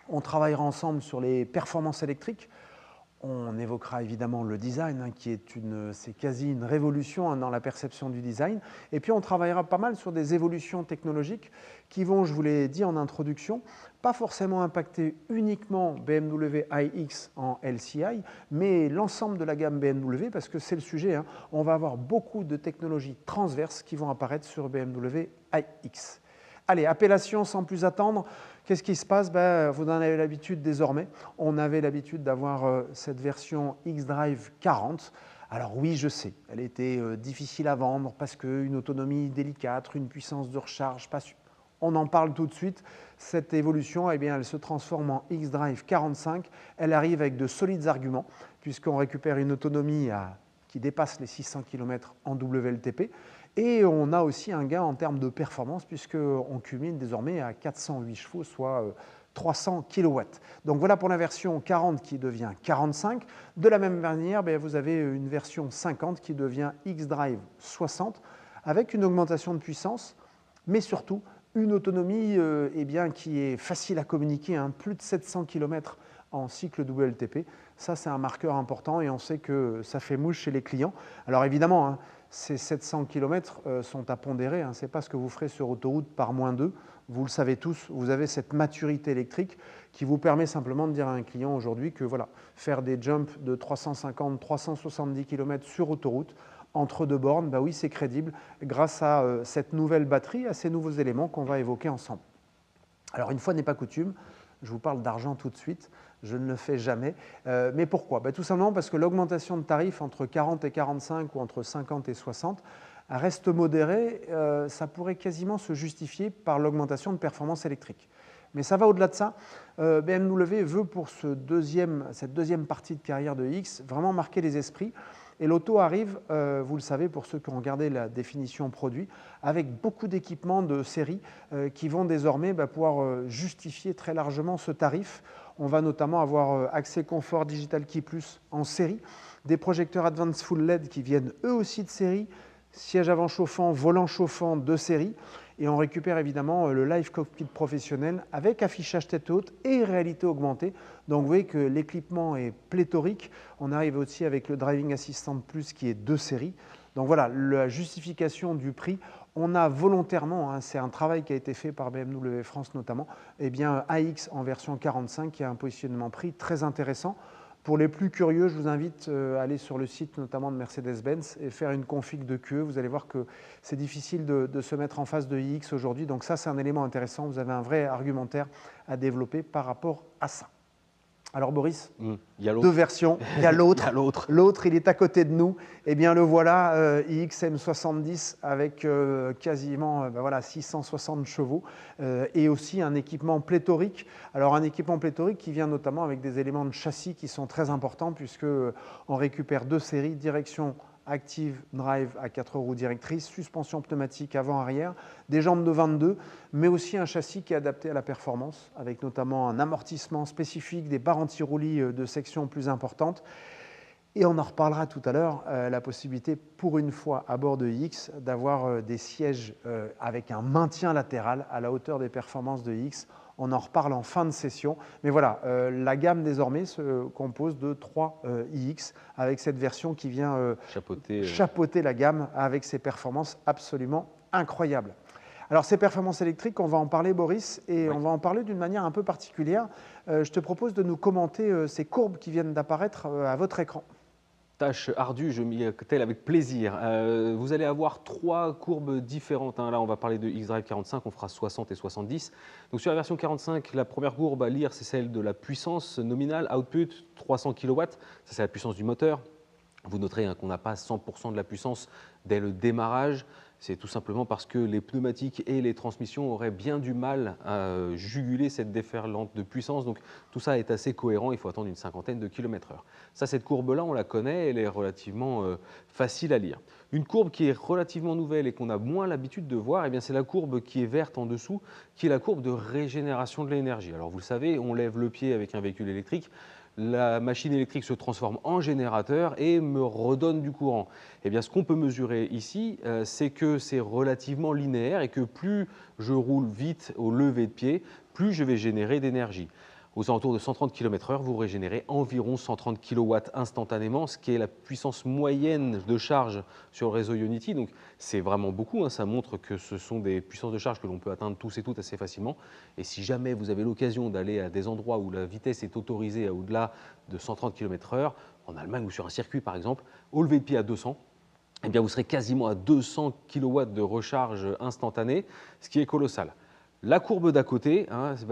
On travaillera ensemble sur les performances électriques. On évoquera évidemment le design, c'est quasi une révolution dans la perception du design. Et puis on travaillera pas mal sur des évolutions technologiques qui vont, je vous l'ai dit en introduction, pas forcément impacter uniquement BMW iX en LCI, mais l'ensemble de la gamme BMW, parce que c'est le sujet. On va avoir beaucoup de technologies transverses qui vont apparaître sur BMW iX. Allez, appellation sans plus attendre. Qu'est-ce qui se passe? Vous en avez l'habitude désormais. On avait l'habitude d'avoir cette version X-Drive 40. Alors oui, je sais, elle était difficile à vendre parce qu'une autonomie délicate, une puissance de recharge pas super. On en parle tout de suite. Cette évolution, eh bien, elle se transforme en X-Drive 45. Elle arrive avec de solides arguments puisqu'on récupère une autonomie qui dépasse les 600 km en WLTP. Et on a aussi un gain en termes de performance puisqu'on culmine désormais à 408 chevaux, soit 300 kW. Donc voilà pour la version 40 qui devient 45. De la même manière, vous avez une version 50 qui devient X-Drive 60 avec une augmentation de puissance, mais surtout une autonomie qui est facile à communiquer, plus de 700 km en cycle WLTP. Ça, c'est un marqueur important et on sait que ça fait mouche chez les clients. Alors évidemment, ces 700 km sont à pondérer, ce n'est pas ce que vous ferez sur autoroute par -2. Vous le savez tous, vous avez cette maturité électrique qui vous permet simplement de dire à un client aujourd'hui que voilà, faire des jumps de 350-370 km sur autoroute entre deux bornes, bah oui, c'est crédible grâce à cette nouvelle batterie, à ces nouveaux éléments qu'on va évoquer ensemble. Alors une fois n'est pas coutume, je vous parle d'argent tout de suite, je ne le fais jamais. Mais pourquoi? Tout simplement parce que l'augmentation de tarifs entre 40 et 45 ou entre 50 et 60 reste modérée, ça pourrait quasiment se justifier par l'augmentation de performance électrique. Mais ça va au-delà de ça. BMW veut pour cette deuxième partie de carrière de X vraiment marquer les esprits. Et l'auto arrive, vous le savez, pour ceux qui ont regardé la définition produit, avec beaucoup d'équipements de série qui vont désormais pouvoir justifier très largement ce tarif. On va notamment avoir accès confort Digital Key Plus en série, des projecteurs Advanced Full LED qui viennent eux aussi de série, siège avant chauffant, volant chauffant de série. Et on récupère évidemment le Live Cockpit professionnel avec affichage tête haute et réalité augmentée. Donc vous voyez que l'équipement est pléthorique. On arrive aussi avec le Driving Assistant Plus qui est de série. Donc voilà, la justification du prix, on a volontairement, c'est un travail qui a été fait par BMW France notamment, AX en version 45 qui a un positionnement prix très intéressant. Pour les plus curieux, je vous invite à aller sur le site notamment de Mercedes-Benz et faire une config de QE. Vous allez voir que c'est difficile de se mettre en face de iX aujourd'hui. Donc ça, c'est un élément intéressant. Vous avez un vrai argumentaire à développer par rapport à ça. Alors Boris, il y a deux versions, il y a l'autre. L'autre, il est à côté de nous. Eh bien le voilà, iX M70 avec quasiment 660 chevaux et aussi un équipement pléthorique. Alors un équipement pléthorique qui vient notamment avec des éléments de châssis qui sont très importants puisque on récupère deux séries, direction Active Drive à 4 roues directrices, suspension pneumatique avant-arrière, des jambes de 22, mais aussi un châssis qui est adapté à la performance, avec notamment un amortissement spécifique, des barres anti-roulis de section plus importantes. Et on en reparlera tout à l'heure, la possibilité pour une fois à bord de X d'avoir des sièges avec un maintien latéral à la hauteur des performances de X. On en reparle en fin de session. Mais voilà, la gamme désormais se compose de 3 iX avec cette version qui vient chapeauter la gamme avec ses performances absolument incroyables. Alors ces performances électriques, on va en parler Boris, et on va en parler d'une manière un peu particulière. Je te propose de nous commenter ces courbes qui viennent d'apparaître à votre écran. Tâche ardue, je m'y attelle avec plaisir. Vous allez avoir 3 courbes différentes. Là, on va parler de xDrive 45, on fera 60 et 70. Donc sur la version 45, la première courbe à lire, c'est celle de la puissance nominale, output 300 kW. Ça, c'est la puissance du moteur. Vous noterez qu'on n'a pas 100% de la puissance dès le démarrage. C'est tout simplement parce que les pneumatiques et les transmissions auraient bien du mal à juguler cette déferlante de puissance. Donc tout ça est assez cohérent, il faut attendre une cinquantaine de km/h. Ça, cette courbe-là, on la connaît, elle est relativement facile à lire. Une courbe qui est relativement nouvelle et qu'on a moins l'habitude de voir, c'est la courbe qui est verte en dessous, qui est la courbe de régénération de l'énergie. Alors vous le savez, on lève le pied avec un véhicule électrique, la machine électrique se transforme en générateur et me redonne du courant. Ce qu'on peut mesurer ici, c'est que c'est relativement linéaire et que plus je roule vite au lever de pied, plus je vais générer d'énergie. Aux alentours de 130 km/h, vous régénérez environ 130 kW instantanément, ce qui est la puissance moyenne de charge sur le réseau Ionity. Donc c'est vraiment beaucoup, ça montre que ce sont des puissances de charge que l'on peut atteindre tous et toutes assez facilement. Et si jamais vous avez l'occasion d'aller à des endroits où la vitesse est autorisée à au-delà de 130 km/h, en Allemagne ou sur un circuit par exemple, au lever de pied à 200, vous serez quasiment à 200 kW de recharge instantanée, ce qui est colossal. La courbe d'à côté,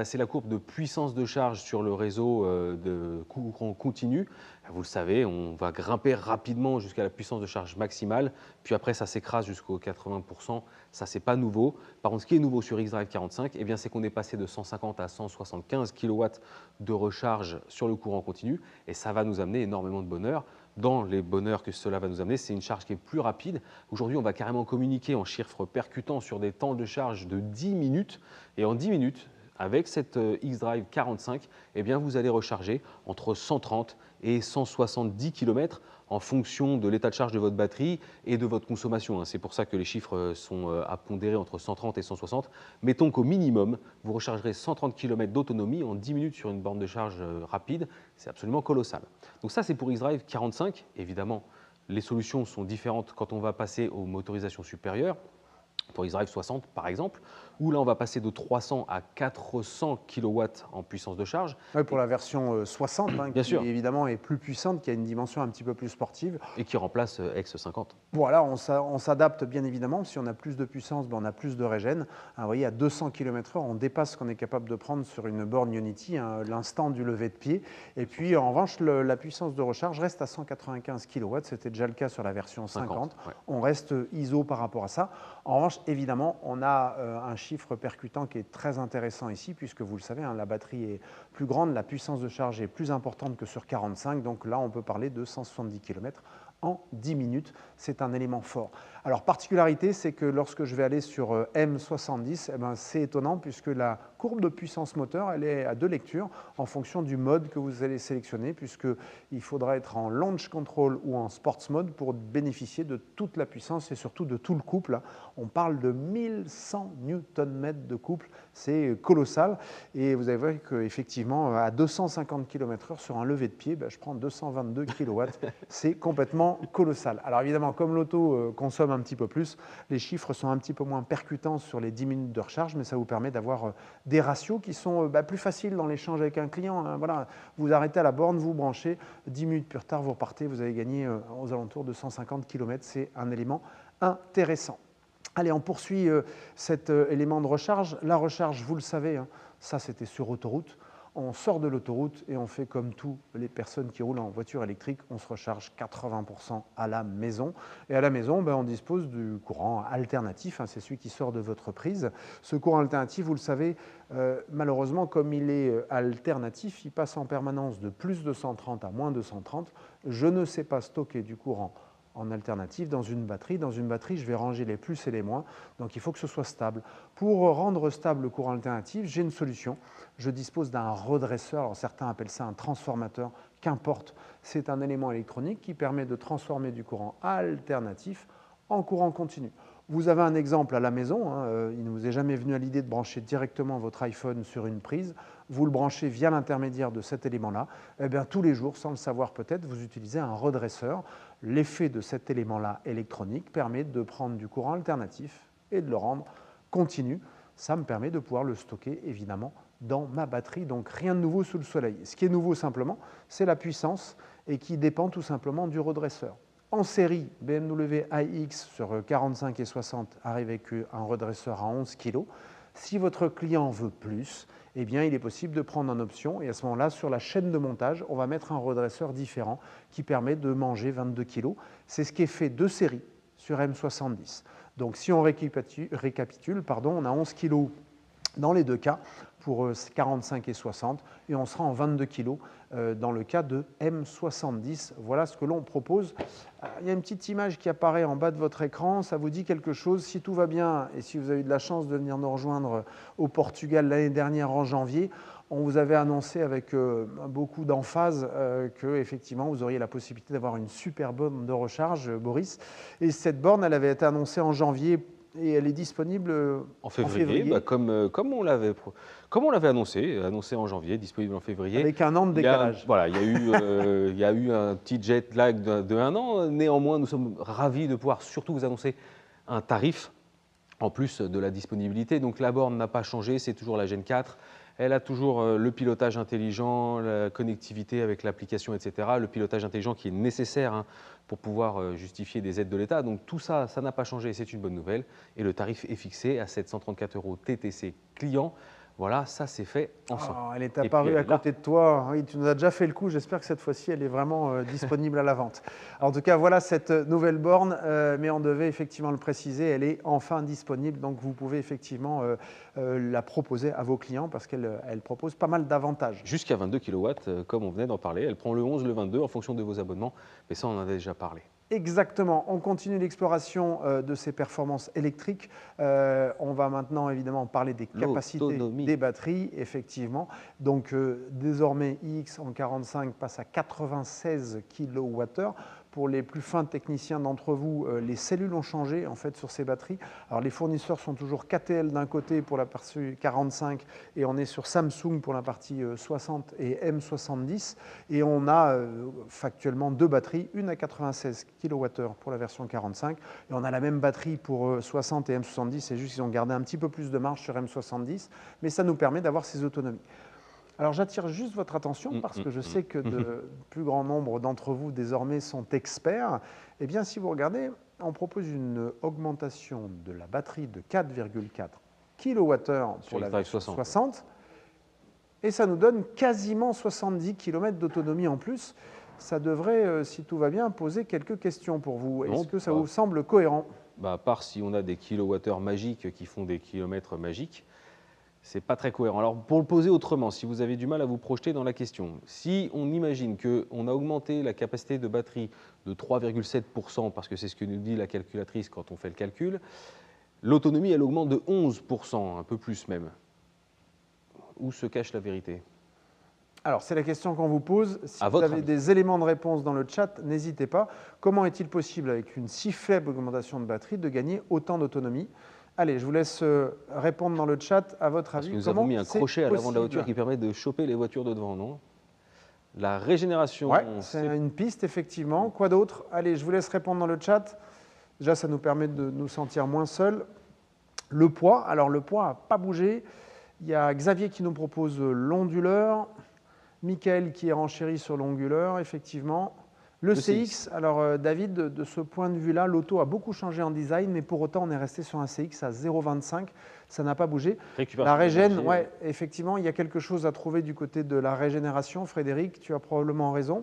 c'est la courbe de puissance de charge sur le réseau de courant continu. Vous le savez, on va grimper rapidement jusqu'à la puissance de charge maximale, puis après ça s'écrase jusqu'aux 80%. Ça, c'est pas nouveau. Par contre, ce qui est nouveau sur xDrive 45, c'est qu'on est passé de 150 à 175 kW de recharge sur le courant continu, et ça va nous amener énormément de bonheur. Dans les bonheurs que cela va nous amener, c'est une charge qui est plus rapide. Aujourd'hui, on va carrément communiquer en chiffres percutants sur des temps de charge de 10 minutes. Et en 10 minutes, avec cette xDrive 45, vous allez recharger entre 130 et 170 km en fonction de l'état de charge de votre batterie et de votre consommation. C'est pour ça que les chiffres sont à pondérer entre 130 et 160. Mettons qu'au minimum, vous rechargerez 130 km d'autonomie en 10 minutes sur une borne de charge rapide. C'est absolument colossal. Donc ça, c'est pour xDrive 45. Évidemment, les solutions sont différentes quand on va passer aux motorisations supérieures. pour xDrive 60 par exemple, où là on va passer de 300 à 400 kW en puissance de charge. Oui, pour la version 60, hein, Bien qui sûr. évidemment est plus puissante, qui a une dimension un petit peu plus sportive. Et qui remplace X50. Voilà, on s'adapte bien évidemment. Si on a plus de puissance, ben on a plus de régène. Vous voyez, à 200 km/h, on dépasse ce qu'on est capable de prendre sur une borne Ionity, hein, l'instant du lever de pied. Et puis en revanche, la puissance de recharge reste à 195 kW. C'était déjà le cas sur la version 50. Ouais. On reste ISO par rapport à ça. En revanche, évidemment, on a un chiffre percutant qui est très intéressant ici, puisque vous le savez, hein, la batterie est plus grande, la puissance de charge est plus importante que sur 45. Donc là, on peut parler de 170 km en 10 minutes. C'est un élément fort. Alors, particularité, c'est que lorsque je vais aller sur M70, eh ben, c'est étonnant puisque la courbe de puissance moteur, elle est à 2 lectures en fonction du mode que vous allez sélectionner, puisqu'il faudra être en launch control ou en sports mode pour bénéficier de toute la puissance et surtout de tout le couple. On parle de 1100 Nm de couple, c'est colossal. Et vous avez vu qu'effectivement, à 250 km/h sur un lever de pied, ben, je prends 222 kW. C'est complètement colossal. Alors évidemment, comme l'auto consomme un petit peu plus, les chiffres sont un petit peu moins percutants sur les 10 minutes de recharge, mais ça vous permet d'avoir des ratios qui sont plus faciles dans l'échange avec un client. Hein. Voilà, vous arrêtez à la borne, vous branchez, 10 minutes plus tard, vous repartez, vous avez gagné aux alentours de 150 km. C'est un élément intéressant. Allez, on poursuit cet élément de recharge. La recharge, vous le savez, hein, ça c'était sur autoroute. On sort de l'autoroute et on fait comme toutes les personnes qui roulent en voiture électrique, on se recharge 80% à la maison. Et à la maison, ben, on dispose du courant alternatif, hein, c'est celui qui sort de votre prise. Ce courant alternatif, vous le savez, malheureusement, comme il est alternatif, il passe en permanence de plus de 130 à moins de 130. Je ne sais pas stocker du courant en alternative dans une batterie. Dans une batterie, je vais ranger les plus et les moins, donc il faut que ce soit stable. Pour rendre stable le courant alternatif, j'ai une solution. Je dispose d'un redresseur, alors certains appellent ça un transformateur, qu'importe. C'est un élément électronique qui permet de transformer du courant alternatif en courant continu. Vous avez un exemple à la maison, hein, il ne vous est jamais venu à l'idée de brancher directement votre iPhone sur une prise, vous le branchez via l'intermédiaire de cet élément-là, eh bien, tous les jours, sans le savoir peut-être, vous utilisez un redresseur. L'effet de cet élément-là électronique permet de prendre du courant alternatif et de le rendre continu. Ça me permet de pouvoir le stocker évidemment dans ma batterie, donc rien de nouveau sous le soleil. Ce qui est nouveau simplement, c'est la puissance et qui dépend tout simplement du redresseur. En série, BMW iX sur 45 et 60 arrive avec un redresseur à 11 kg. Si votre client veut plus, eh bien, il est possible de prendre en option et à ce moment-là, sur la chaîne de montage, on va mettre un redresseur différent qui permet de manger 22 kg. C'est ce qui est fait de série sur M70. Donc, si on récapitule, on a 11 kg dans les deux cas pour 45 et 60 et on sera en 22 kg dans le cas de M70. Voilà ce que l'on propose. Il y a une petite image qui apparaît en bas de votre écran, ça vous dit quelque chose. Si tout va bien et si vous avez eu de la chance de venir nous rejoindre au Portugal l'année dernière en janvier, on vous avait annoncé avec beaucoup d'emphase que effectivement vous auriez la possibilité d'avoir une super borne de recharge, Boris. Et cette borne, elle avait été annoncée en janvier et elle est disponible en février. Bah, comme on l'avait annoncé en janvier, disponible en février. Avec un an de décalage. Il y a eu un petit jet lag de 1 an. Néanmoins, nous sommes ravis de pouvoir surtout vous annoncer un tarif en plus de la disponibilité. Donc la borne n'a pas changé, c'est toujours la Gen 4. Elle a toujours le pilotage intelligent, la connectivité avec l'application, etc. Le pilotage intelligent qui est nécessaire hein, pour pouvoir justifier des aides de l'État. Donc tout ça, ça n'a pas changé, c'est une bonne nouvelle. Et le tarif est fixé à 734 € TTC client. Voilà, ça c'est fait ensemble. Oh, elle est apparue à côté de toi. Oui, tu nous as déjà fait le coup. J'espère que cette fois-ci, elle est vraiment disponible à la vente. Alors, en tout cas, voilà cette nouvelle borne. Mais on devait effectivement le préciser. Elle est enfin disponible. Donc, vous pouvez effectivement la proposer à vos clients parce qu'elle propose pas mal d'avantages. Jusqu'à 22 kW, comme on venait d'en parler. Elle prend le 11, le 22 en fonction de vos abonnements. Mais ça, on en a déjà parlé. Exactement. On continue l'exploration de ces performances électriques. On va maintenant évidemment parler des capacités des batteries, effectivement. Donc désormais, iX en 45 passe à 96 kWh. Pour les plus fins techniciens d'entre vous, les cellules ont changé en fait sur ces batteries. Alors les fournisseurs sont toujours KTL d'un côté pour la partie 45 et on est sur Samsung pour la partie 60 et M70. Et on a factuellement deux batteries, une à 96 kWh pour la version 45 et on a la même batterie pour 60 et M70. C'est juste qu'ils ont gardé un petit peu plus de marge sur M70, mais ça nous permet d'avoir ces autonomies. Alors j'attire juste votre attention parce que je sais que de plus grand nombre d'entre vous désormais sont experts. Eh bien si vous regardez, on propose une augmentation de la batterie de 4,4 kWh pour la version 60 et ça nous donne quasiment 70 km d'autonomie en plus. Ça devrait, si tout va bien, poser quelques questions pour vous. Est-ce que ça vous semble cohérent? À part si on a des kilowattheures magiques qui font des kilomètres magiques, c'est pas très cohérent. Alors pour le poser autrement, si vous avez du mal à vous projeter dans la question, si on imagine qu'on a augmenté la capacité de batterie de 3,7%, parce que c'est ce que nous dit la calculatrice quand on fait le calcul, l'autonomie elle augmente de 11%, un peu plus même. Où se cache la vérité? Alors, c'est la question qu'on vous pose. Si vous avez des éléments de réponse dans le chat, n'hésitez pas. Comment est-il possible, avec une si faible augmentation de batterie, de gagner autant d'autonomie? Allez, je vous laisse répondre dans le chat à votre avis. Parce que nous avons mis un crochet à l'avant de la voiture qui permet de choper les voitures de devant, non? La régénération. Oui, c'est une piste, effectivement. Quoi d'autre? Allez, je vous laisse répondre dans le chat. Déjà, ça nous permet de nous sentir moins seuls. Le poids. Alors, le poids n'a pas bougé. Il y a Xavier qui nous propose l'onduleur. Michael qui est renchéri sur l'onguleur, effectivement. Le CX, alors David, de ce point de vue-là, l'auto a beaucoup changé en design, mais pour autant, on est resté sur un CX à 0,25, ça n'a pas bougé. La régène, ouais, effectivement, il y a quelque chose à trouver du côté de la régénération. Frédéric, tu as probablement raison.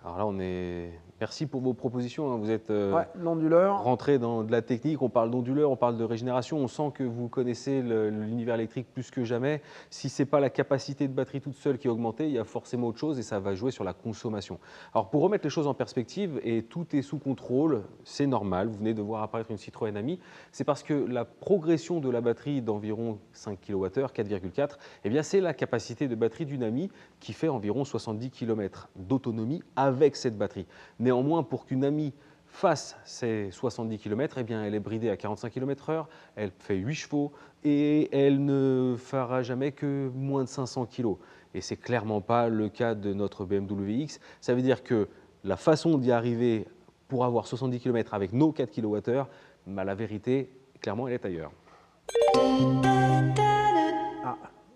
Alors là, on est... Merci pour vos propositions. Vous êtes rentré dans de la technique. On parle d'onduleur, on parle de régénération. On sent que vous connaissez l'univers électrique plus que jamais. Si ce n'est pas la capacité de batterie toute seule qui est augmentée, il y a forcément autre chose et ça va jouer sur la consommation. Alors pour remettre les choses en perspective, et tout est sous contrôle, c'est normal. Vous venez de voir apparaître une Citroën Ami. C'est parce que la progression de la batterie d'environ 5 kWh, 4,4, eh bien c'est la capacité de batterie d'une Ami qui fait environ 70 km d'autonomie avec cette batterie. Néanmoins, pour qu'une Ami fasse ces 70 km, eh bien, elle est bridée à 45 km/h, elle fait 8 chevaux et elle ne fera jamais que moins de 500 kg. Et ce n'est clairement pas le cas de notre BMW X. Ça veut dire que la façon d'y arriver pour avoir 70 km avec nos 4 kWh, la vérité, clairement, elle est ailleurs.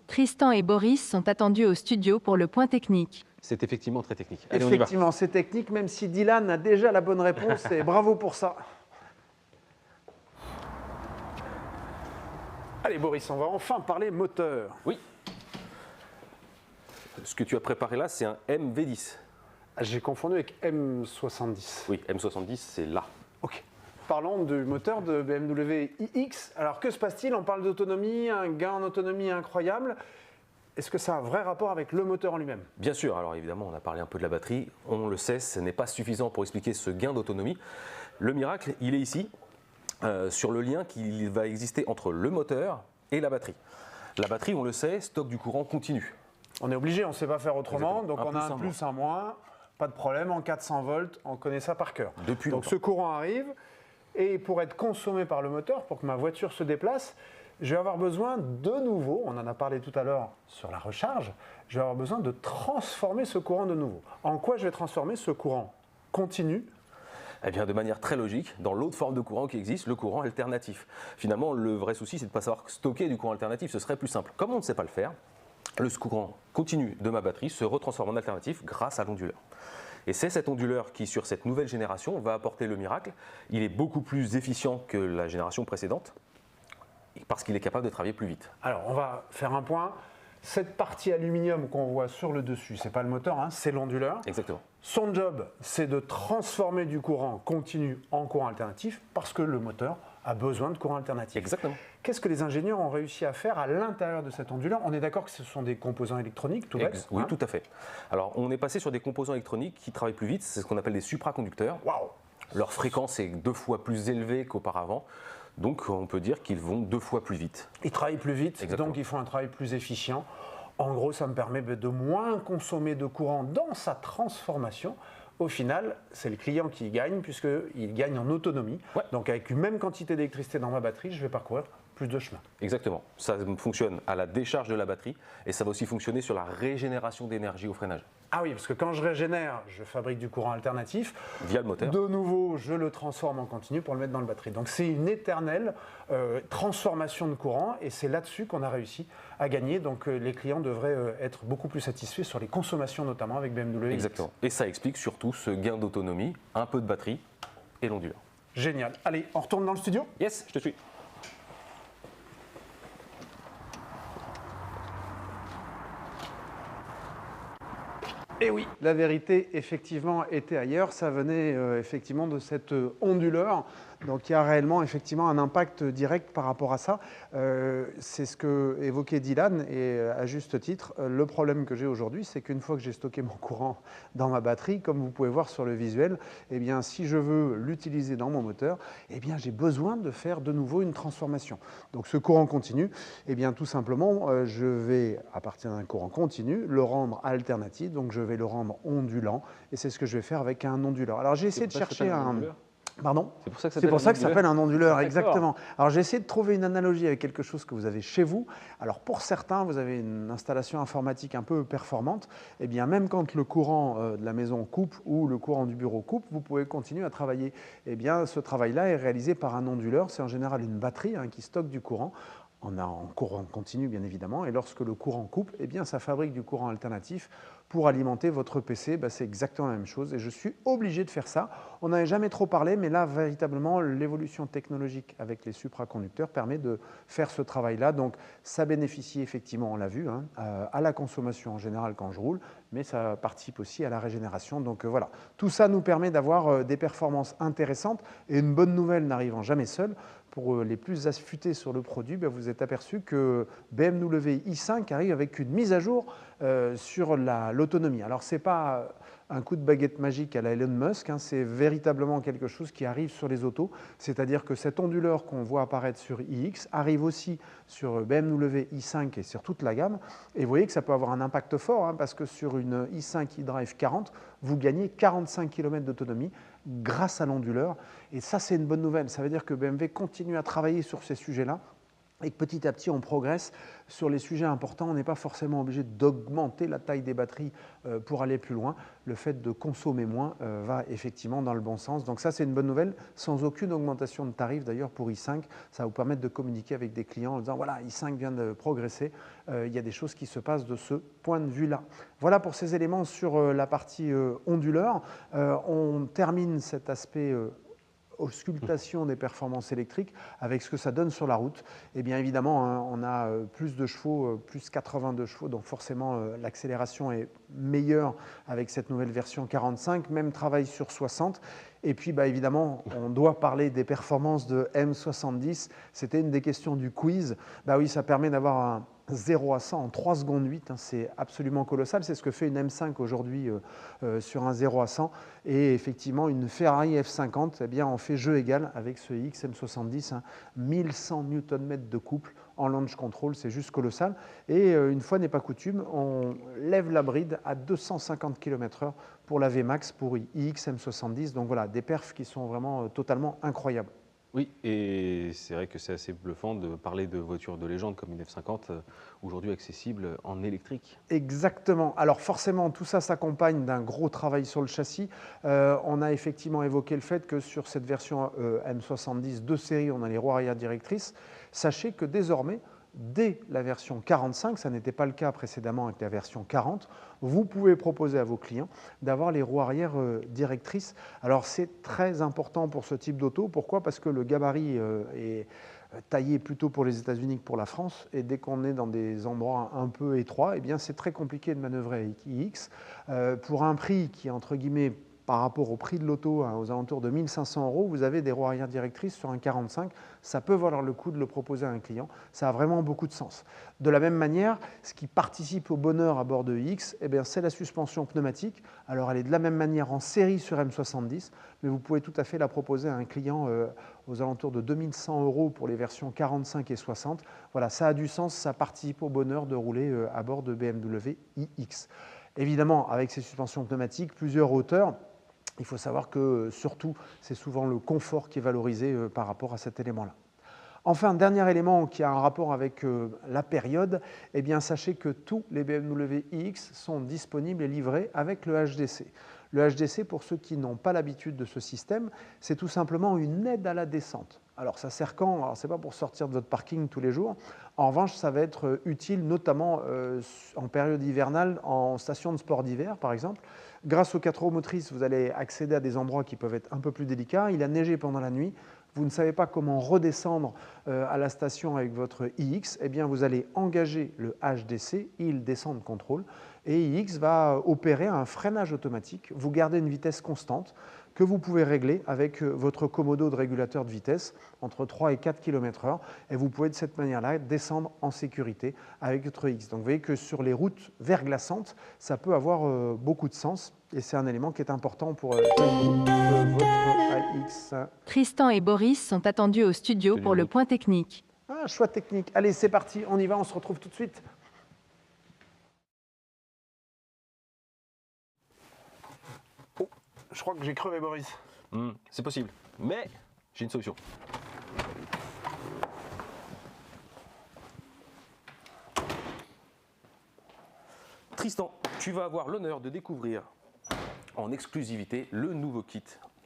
Tristan et Boris sont attendus au studio pour le point technique. C'est effectivement très technique. Allez, effectivement, c'est technique, même si Dylan a déjà la bonne réponse, et bravo pour ça. Allez Boris, on va enfin parler moteur. Oui. Ce que tu as préparé là, c'est un MV10. J'ai confondu avec M70. Oui, M70, c'est là. Ok. Parlons du moteur de BMW iX. Alors que se passe-t-il? On parle d'autonomie, un gain en autonomie incroyable. Est-ce que ça a un vrai rapport avec le moteur en lui-même? Bien sûr, alors évidemment, on a parlé un peu de la batterie. On le sait, ce n'est pas suffisant pour expliquer ce gain d'autonomie. Le miracle, il est ici, sur le lien qui va exister entre le moteur et la batterie. La batterie, on le sait, stocke du courant continu. On est obligé, on ne sait pas faire autrement. Exactement. Donc on a un plus, un moins. Pas de problème, en 400 volts, on connaît ça par cœur. Depuis donc ce courant arrive, et pour être consommé par le moteur, pour que ma voiture se déplace, je vais avoir besoin de nouveau, on en a parlé tout à l'heure sur la recharge, je vais avoir besoin de transformer ce courant de nouveau. En quoi je vais transformer ce courant continu? Eh bien, de manière très logique, dans l'autre forme de courant qui existe, le courant alternatif. Finalement, le vrai souci, c'est de ne pas savoir stocker du courant alternatif, ce serait plus simple. Comme on ne sait pas le faire, le courant continu de ma batterie se retransforme en alternatif grâce à l'onduleur. Et c'est cet onduleur qui, sur cette nouvelle génération, va apporter le miracle. Il est beaucoup plus efficient que la génération précédente, parce qu'il est capable de travailler plus vite. Alors, on va faire un point. Cette partie aluminium qu'on voit sur le dessus, ce n'est pas le moteur, hein, c'est l'onduleur. Exactement. Son job, c'est de transformer du courant continu en courant alternatif, parce que le moteur a besoin de courant alternatif. Exactement. Qu'est-ce que les ingénieurs ont réussi à faire à l'intérieur de cet onduleur? On est d'accord que ce sont des composants électroniques, tout bête? Oui, tout à fait. Alors, on est passé sur des composants électroniques qui travaillent plus vite, c'est ce qu'on appelle des supraconducteurs. Waouh! Leur fréquence est 2 fois plus élevée qu'auparavant. Donc, on peut dire qu'ils vont 2 fois plus vite. Ils travaillent plus vite, Exactement. donc ils font un travail plus efficient. En gros, ça me permet de moins consommer de courant dans sa transformation au final, c'est le client qui gagne puisqu'il gagne en autonomie. Ouais. Donc avec une même quantité d'électricité dans ma batterie, je vais parcourir plus de chemin. Exactement. Ça fonctionne à la décharge de la batterie et ça va aussi fonctionner sur la régénération d'énergie au freinage. Ah oui, parce que quand je régénère, je fabrique du courant alternatif. Via le moteur. De nouveau, je le transforme en continu pour le mettre dans le batterie. Donc c'est une éternelle transformation de courant et c'est là-dessus qu'on a réussi à gagner. Donc les clients devraient être beaucoup plus satisfaits sur les consommations, notamment avec BMW. Exactement. Et ça explique surtout ce gain d'autonomie, un peu de batterie et l'onduleur. Génial. Allez, on retourne dans le studio ? Yes, je te suis. Et oui, la vérité, effectivement, était ailleurs. Ça venait effectivement de cet onduleur. Donc il y a réellement effectivement un impact direct par rapport à ça. C'est ce que évoquait Dylan et à juste titre. Le problème que j'ai aujourd'hui, c'est qu'une fois que j'ai stocké mon courant dans ma batterie, comme vous pouvez voir sur le visuel, eh bien, si je veux l'utiliser dans mon moteur, eh bien, j'ai besoin de faire de nouveau une transformation. Donc ce courant continu, eh bien, tout simplement, je vais, à partir d'un courant continu, le rendre alternatif. Donc je vais le rendre ondulant. Et c'est ce que je vais faire avec un onduleur. Alors j'ai essayé de chercher un... Pardon ? C'est pour ça que ça s'appelle un onduleur, D'accord. exactement. Alors j'ai essayé de trouver une analogie avec quelque chose que vous avez chez vous. Alors pour certains, vous avez une installation informatique un peu performante. Eh bien même quand le courant de la maison coupe ou le courant du bureau coupe, vous pouvez continuer à travailler. Eh bien ce travail-là est réalisé par un onduleur. C'est en général une batterie qui stocke du courant. On a en courant continu, bien évidemment, et lorsque le courant coupe, eh bien, ça fabrique du courant alternatif pour alimenter votre PC. C'est exactement la même chose, et je suis obligé de faire ça. On n'avait jamais trop parlé, mais là, véritablement, l'évolution technologique avec les supraconducteurs permet de faire ce travail-là. Donc, ça bénéficie effectivement, on l'a vu, à la consommation en général quand je roule, mais ça participe aussi à la régénération. Donc voilà, tout ça nous permet d'avoir des performances intéressantes, et une bonne nouvelle n'arrivant jamais seule. Pour les plus affûtés sur le produit, vous êtes aperçu que BMW i5 arrive avec une mise à jour sur l'autonomie. Alors, ce n'est pas un coup de baguette magique à la Elon Musk, c'est véritablement quelque chose qui arrive sur les autos. C'est-à-dire que cet onduleur qu'on voit apparaître sur iX arrive aussi sur BMW i5 et sur toute la gamme. Et vous voyez que ça peut avoir un impact fort, parce que sur une i5 eDrive 40, vous gagnez 45 km d'autonomie grâce à l'onduleur. Et ça, c'est une bonne nouvelle. Ça veut dire que BMW continue à travailler sur ces sujets-là et que petit à petit, on progresse sur les sujets importants. On n'est pas forcément obligé d'augmenter la taille des batteries pour aller plus loin. Le fait de consommer moins va effectivement dans le bon sens. Donc ça, c'est une bonne nouvelle, sans aucune augmentation de tarif d'ailleurs pour i5. Ça va vous permettre de communiquer avec des clients en disant voilà, i5 vient de progresser. Il y a des choses qui se passent de ce point de vue-là. Voilà pour ces éléments sur la partie onduleur. On termine cet aspect auscultation des performances électriques avec ce que ça donne sur la route. Et bien évidemment, on a plus de chevaux, plus 82 chevaux, donc forcément l'accélération est meilleure avec cette nouvelle version 45, même travail sur 60. Et puis évidemment, on doit parler des performances de M70. C'était une des questions du quiz. Oui, ça permet d'avoir un 0 à 100 en 3 secondes 8, c'est absolument colossal. C'est ce que fait une M5 aujourd'hui sur un 0 à 100. Et effectivement, une Ferrari F50, eh bien, on fait jeu égal avec ce iX M70, 1100 Nm de couple en launch control, c'est juste colossal. Et une fois n'est pas coutume, on lève la bride à 250 km/h pour la VMAX pour iX M70. Donc voilà, des perfs qui sont vraiment totalement incroyables. Oui, et c'est vrai que c'est assez bluffant de parler de voitures de légende comme une F50, aujourd'hui accessible en électrique. Exactement. Alors forcément, tout ça s'accompagne d'un gros travail sur le châssis. On a effectivement évoqué le fait que sur cette version M70 de série, on a les roues arrière directrices. Sachez que désormais, dès la version 45, ça n'était pas le cas précédemment avec la version 40, vous pouvez proposer à vos clients d'avoir les roues arrière directrices. Alors c'est très important pour ce type d'auto. Pourquoi ? Parce que le gabarit est taillé plutôt pour les États-Unis que pour la France. Et dès qu'on est dans des endroits un peu étroits, eh bien c'est très compliqué de manœuvrer avec iX. Pour un prix qui est entre guillemets par rapport au prix de l'auto, aux alentours de 1 500 €, vous avez des roues arrière directrices sur un 45. Ça peut valoir le coup de le proposer à un client. Ça a vraiment beaucoup de sens. De la même manière, ce qui participe au bonheur à bord de iX, eh bien, c'est la suspension pneumatique. Alors, elle est de la même manière en série sur M70, mais vous pouvez tout à fait la proposer à un client aux alentours de 2 100 € pour les versions 45 et 60. Voilà, ça a du sens, ça participe au bonheur de rouler à bord de BMW iX. Évidemment, avec ces suspensions pneumatiques, plusieurs hauteurs. Il faut savoir que surtout, c'est souvent le confort qui est valorisé par rapport à cet élément-là. Enfin, dernier élément qui a un rapport avec la période, eh bien, sachez que tous les BMW iX sont disponibles et livrés avec le HDC. Le HDC, pour ceux qui n'ont pas l'habitude de ce système, c'est tout simplement une aide à la descente. Alors, ça sert quand? Alors, ce n'est pas pour sortir de votre parking tous les jours. En revanche, ça va être utile notamment en période hivernale, en station de sport d'hiver, par exemple. Grâce aux 4 roues motrices, vous allez accéder à des endroits qui peuvent être un peu plus délicats. Il a neigé pendant la nuit. Vous ne savez pas comment redescendre à la station avec votre iX, eh bien vous allez engager le HDC, Hill Descent Control, et iX va opérer un freinage automatique. Vous gardez une vitesse constante que vous pouvez régler avec votre commodo de régulateur de vitesse entre 3 et 4 km/h, et vous pouvez de cette manière-là descendre en sécurité avec votre iX. Donc vous voyez que sur les routes verglaçantes, ça peut avoir beaucoup de sens. Et c'est un élément qui est important pour votre iX. Tristan et Boris sont attendus au studio pour le point technique. Ah, choix technique. Allez, c'est parti, on y va, on se retrouve tout de suite. Oh, je crois que j'ai crevé, Boris. C'est possible, mais j'ai une solution. Tristan, tu vas avoir l'honneur de découvrir en exclusivité le nouveau kit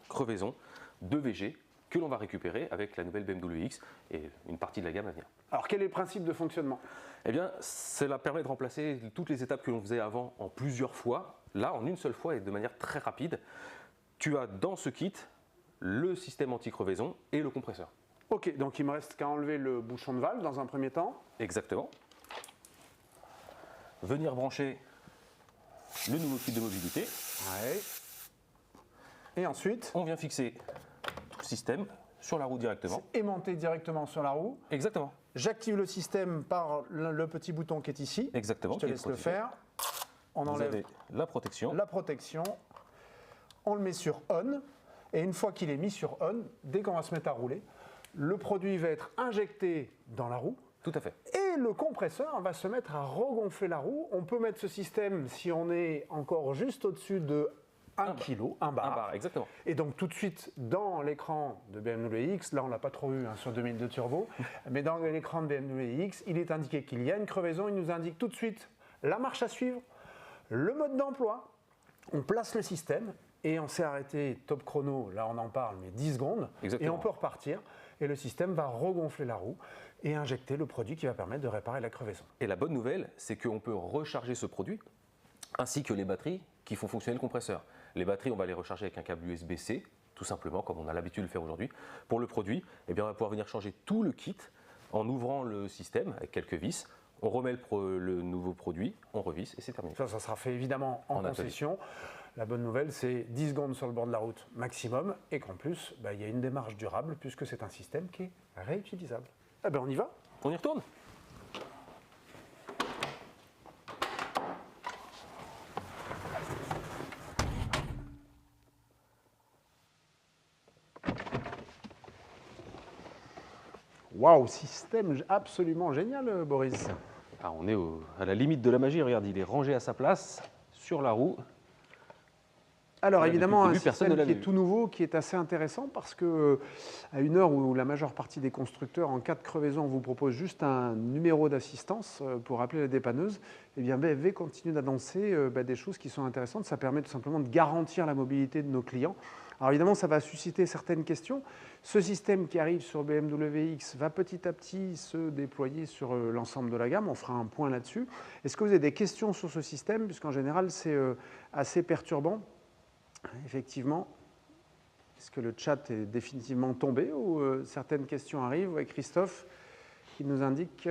crevaison de VG que l'on va récupérer avec la nouvelle BMW X et une partie de la gamme à venir. Alors, quel est le principe de fonctionnement? Eh bien, cela permet de remplacer toutes les étapes que l'on faisait avant en plusieurs fois. Là, en une seule fois et de manière très rapide, tu as dans ce kit le système anti-crevaison et le compresseur. Ok, donc il me reste qu'à enlever le bouchon de valve dans un premier temps. Exactement. Venir brancher le nouveau kit de mobilité. Ouais. Et ensuite, on vient fixer tout le système sur la roue directement. C'est aimanté directement sur la roue. Exactement. J'active le système par le petit bouton qui est ici. Exactement. Je te laisse le faire. On enlève la protection. La protection. On le met sur on. Et une fois qu'il est mis sur on, dès qu'on va se mettre à rouler, le produit va être injecté dans la roue. Tout à fait. Et le compresseur va se mettre à regonfler la roue. On peut mettre ce système si on est encore juste au-dessus de 1 kg, 1 bar. 1 bar, exactement. Et donc tout de suite, dans l'écran de BMW X, là on ne l'a pas trop eu sur 2002 Turbo, mais dans l'écran de BMW X, il est indiqué qu'il y a une crevaison. Il nous indique tout de suite la marche à suivre, le mode d'emploi. On place le système et on s'est arrêté top chrono, là on en parle, mais 10 secondes. Exactement. Et on peut repartir. Et le système va regonfler la roue et injecter le produit qui va permettre de réparer la crevaison. Et la bonne nouvelle, c'est qu'on peut recharger ce produit, ainsi que les batteries qui font fonctionner le compresseur. Les batteries, on va les recharger avec un câble USB-C, tout simplement, comme on a l'habitude de le faire aujourd'hui. Pour le produit, eh bien, on va pouvoir venir changer tout le kit en ouvrant le système avec quelques vis. On remet le nouveau produit, on revisse et c'est terminé. Ça sera fait évidemment en concession. La bonne nouvelle, c'est 10 secondes sur le bord de la route maximum et qu'en plus, il y a une démarche durable puisque c'est un système qui est réutilisable. Eh bien, on y va? On y retourne? Waouh, système absolument génial, Boris. Ah, on est à la limite de la magie. Regarde, il est rangé à sa place sur la roue. Alors Voilà, évidemment, début, un système qui est tout nouveau, qui est assez intéressant parce que à une heure où la majeure partie des constructeurs, en cas de crevaison, vous propose juste un numéro d'assistance pour appeler la dépanneuse, eh bien BMW continue d'annoncer des choses qui sont intéressantes. Ça permet tout simplement de garantir la mobilité de nos clients. Alors évidemment, ça va susciter certaines questions. Ce système qui arrive sur BMW X va petit à petit se déployer sur l'ensemble de la gamme. On fera un point là-dessus. Est-ce que vous avez des questions sur ce système? Puisqu'en général, c'est assez perturbant. Effectivement, est-ce que le chat est définitivement tombé ou certaines questions arrivent? Oui, Christophe qui nous indique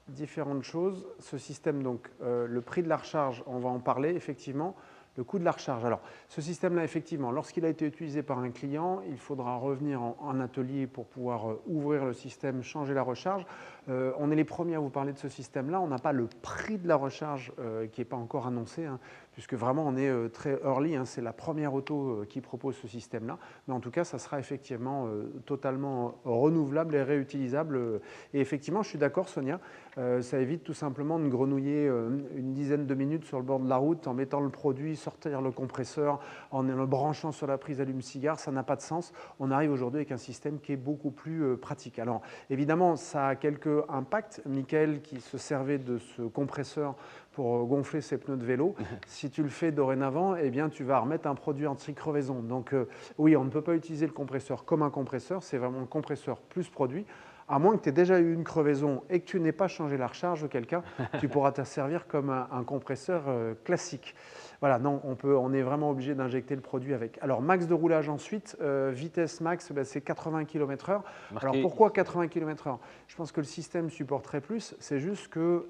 différentes choses. Ce système, donc, le prix de la recharge, on va en parler effectivement. Le coût de la recharge. Alors, ce système-là, effectivement, lorsqu'il a été utilisé par un client, il faudra revenir en atelier pour pouvoir ouvrir le système, changer la recharge. On est les premiers à vous parler de ce système-là. On n'a pas le prix de la recharge qui n'est pas encore annoncé, puisque vraiment on est très early, hein, c'est la première auto qui propose ce système-là, mais en tout cas ça sera effectivement totalement renouvelable et réutilisable. Et effectivement, je suis d'accord Sonia, ça évite tout simplement de grenouiller une dizaine de minutes sur le bord de la route en mettant le produit, sortir le compresseur, en le branchant sur la prise allume-cigare, ça n'a pas de sens. On arrive aujourd'hui avec un système qui est beaucoup plus pratique. Alors évidemment, ça a quelques impacts. Michael qui se servait de ce compresseur pour gonfler ses pneus de vélo, si tu le fais dorénavant, eh bien, tu vas remettre un produit anti-crevaison. Donc oui, on ne peut pas utiliser le compresseur comme un compresseur, c'est vraiment un compresseur plus produit. À moins que tu aies déjà eu une crevaison et que tu n'aies pas changé la recharge, auquel cas tu pourras te servir comme un compresseur classique. Voilà, non, on est vraiment obligé d'injecter le produit avec. Alors, max de roulage ensuite, vitesse max, ben, c'est 80 km/h. Alors, pourquoi 80 km/h? Je pense que le système supporterait plus, c'est juste que,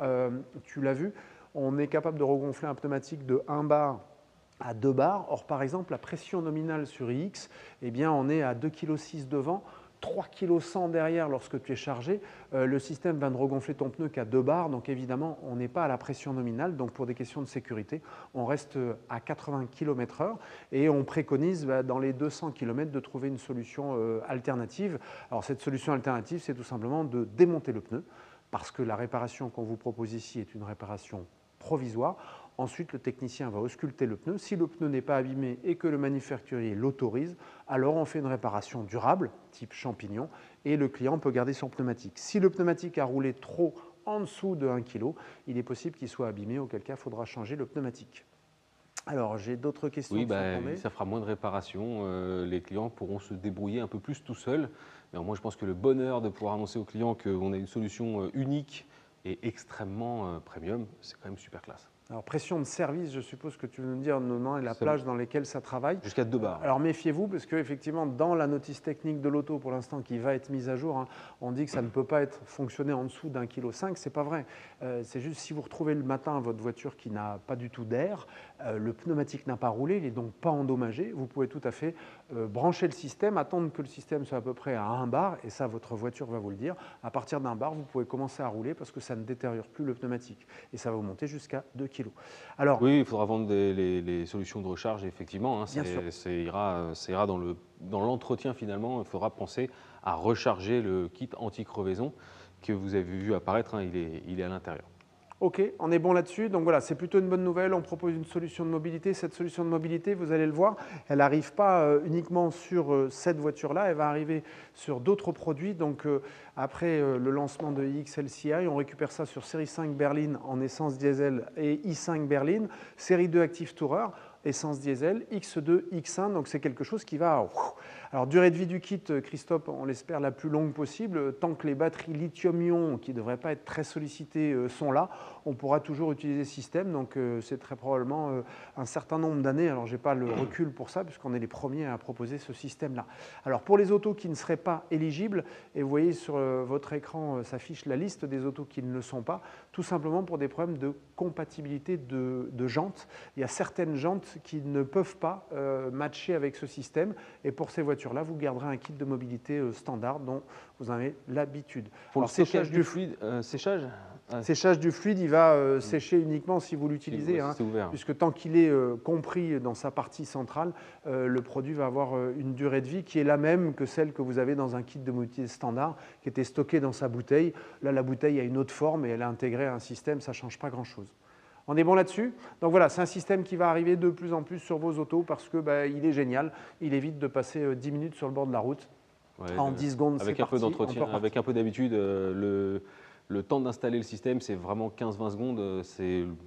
tu l'as vu, on est capable de regonfler un pneumatique de 1 bar à 2 bars. Or, par exemple, la pression nominale sur iX, eh bien, on est à 2,6 kg devant, 3,1 kg derrière lorsque tu es chargé. Le système va ne regonfler ton pneu qu'à 2 bars, donc évidemment, on n'est pas à la pression nominale. Donc, pour des questions de sécurité, on reste à 80 km/h et on préconise dans les 200 km de trouver une solution alternative. Alors, cette solution alternative, c'est tout simplement de démonter le pneu parce que la réparation qu'on vous propose ici est une réparation provisoire. Ensuite, le technicien va ausculter le pneu. Si le pneu n'est pas abîmé et que le manufacturier l'autorise, alors on fait une réparation durable, type champignon, et le client peut garder son pneumatique. Si le pneumatique a roulé trop en dessous de 1 kg, il est possible qu'il soit abîmé, auquel cas il faudra changer le pneumatique. Alors, j'ai d'autres questions. Oui, ça fera moins de réparations. Les clients pourront se débrouiller un peu plus tout seuls. Mais moi, je pense que le bonheur de pouvoir annoncer aux clients qu'on a une solution unique et extrêmement premium, c'est quand même super classe. Alors, pression de service, je suppose que tu veux me dire non, et la plage dans laquelle ça travaille. Jusqu'à 2 bars. Alors, méfiez-vous, parce qu'effectivement, dans la notice technique de l'auto, pour l'instant, qui va être mise à jour, hein, on dit que ça ne peut pas être fonctionné en dessous d'1,5 kg. Ce n'est pas vrai. C'est juste si vous retrouvez le matin votre voiture qui n'a pas du tout d'air, le pneumatique n'a pas roulé, il n'est donc pas endommagé, vous pouvez tout à fait brancher le système, attendre que le système soit à peu près à 1 bar, et ça, votre voiture va vous le dire. À partir d'1 bar, vous pouvez commencer à rouler parce que ça ne détériore plus le pneumatique. Et ça va vous monter jusqu'à 2 kg. Alors, oui, il faudra vendre les solutions de recharge, effectivement. Hein, ça ira dans l'entretien finalement. Il faudra penser à recharger le kit anti-crevaison que vous avez vu apparaître. Hein, il est à l'intérieur. Ok, on est bon là-dessus. Donc voilà, c'est plutôt une bonne nouvelle. On propose une solution de mobilité. Cette solution de mobilité, vous allez le voir, elle n'arrive pas uniquement sur cette voiture-là, elle va arriver sur d'autres produits. Donc après le lancement de iX LCI, on récupère ça sur série 5 berline en essence diesel et i5 berline, série 2 Active Tourer, essence diesel, X2, X1, donc c'est quelque chose qui va... Alors, durée de vie du kit, Christophe, on l'espère la plus longue possible. Tant que les batteries lithium-ion, qui ne devraient pas être très sollicitées, sont là, on pourra toujours utiliser ce système. Donc, c'est très probablement un certain nombre d'années. Alors, je n'ai pas le recul pour ça, puisqu'on est les premiers à proposer ce système-là. Alors, pour les autos qui ne seraient pas éligibles, et vous voyez sur votre écran s'affiche la liste des autos qui ne le sont pas, tout simplement pour des problèmes de compatibilité de jantes. Il y a certaines jantes qui ne peuvent pas matcher avec ce système. Et pour ces voitures-là, vous garderez un kit de mobilité standard dont vous avez l'habitude. Pour le séchage du fluide, séchage du fluide, il va sécher uniquement si vous l'utilisez, puisque tant qu'il est compris dans sa partie centrale, le produit va avoir une durée de vie qui est la même que celle que vous avez dans un kit de mobilité standard qui était stocké dans sa bouteille. Là, la bouteille a une autre forme et elle est intégrée à un système, ça ne change pas grand-chose. On est bon là-dessus? Donc voilà, c'est un système qui va arriver de plus en plus sur vos autos parce que il est génial. Il évite de passer 10 minutes sur le bord de la route. En 10 secondes, c'est parti. Avec un peu d'entretien, avec un peu d'habitude, le temps d'installer le système, c'est vraiment 15-20 secondes.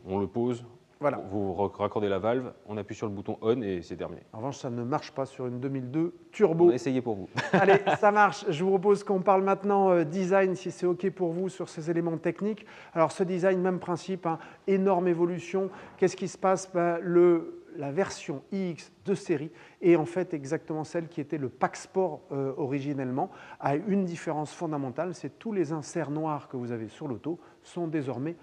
On le pose, voilà. Vous raccordez la valve, on appuie sur le bouton on et c'est terminé. En revanche, ça ne marche pas sur une 2002 turbo. On a essayé pour vous. Allez, ça marche. Je vous propose qu'on parle maintenant design, si c'est OK pour vous, sur ces éléments techniques. Alors, ce design, même principe, énorme évolution. Qu'est-ce qui se passe? La version iX de série est en fait exactement celle qui était le pack sport originellement, a une différence fondamentale, c'est tous les inserts noirs que vous avez sur l'auto sont désormais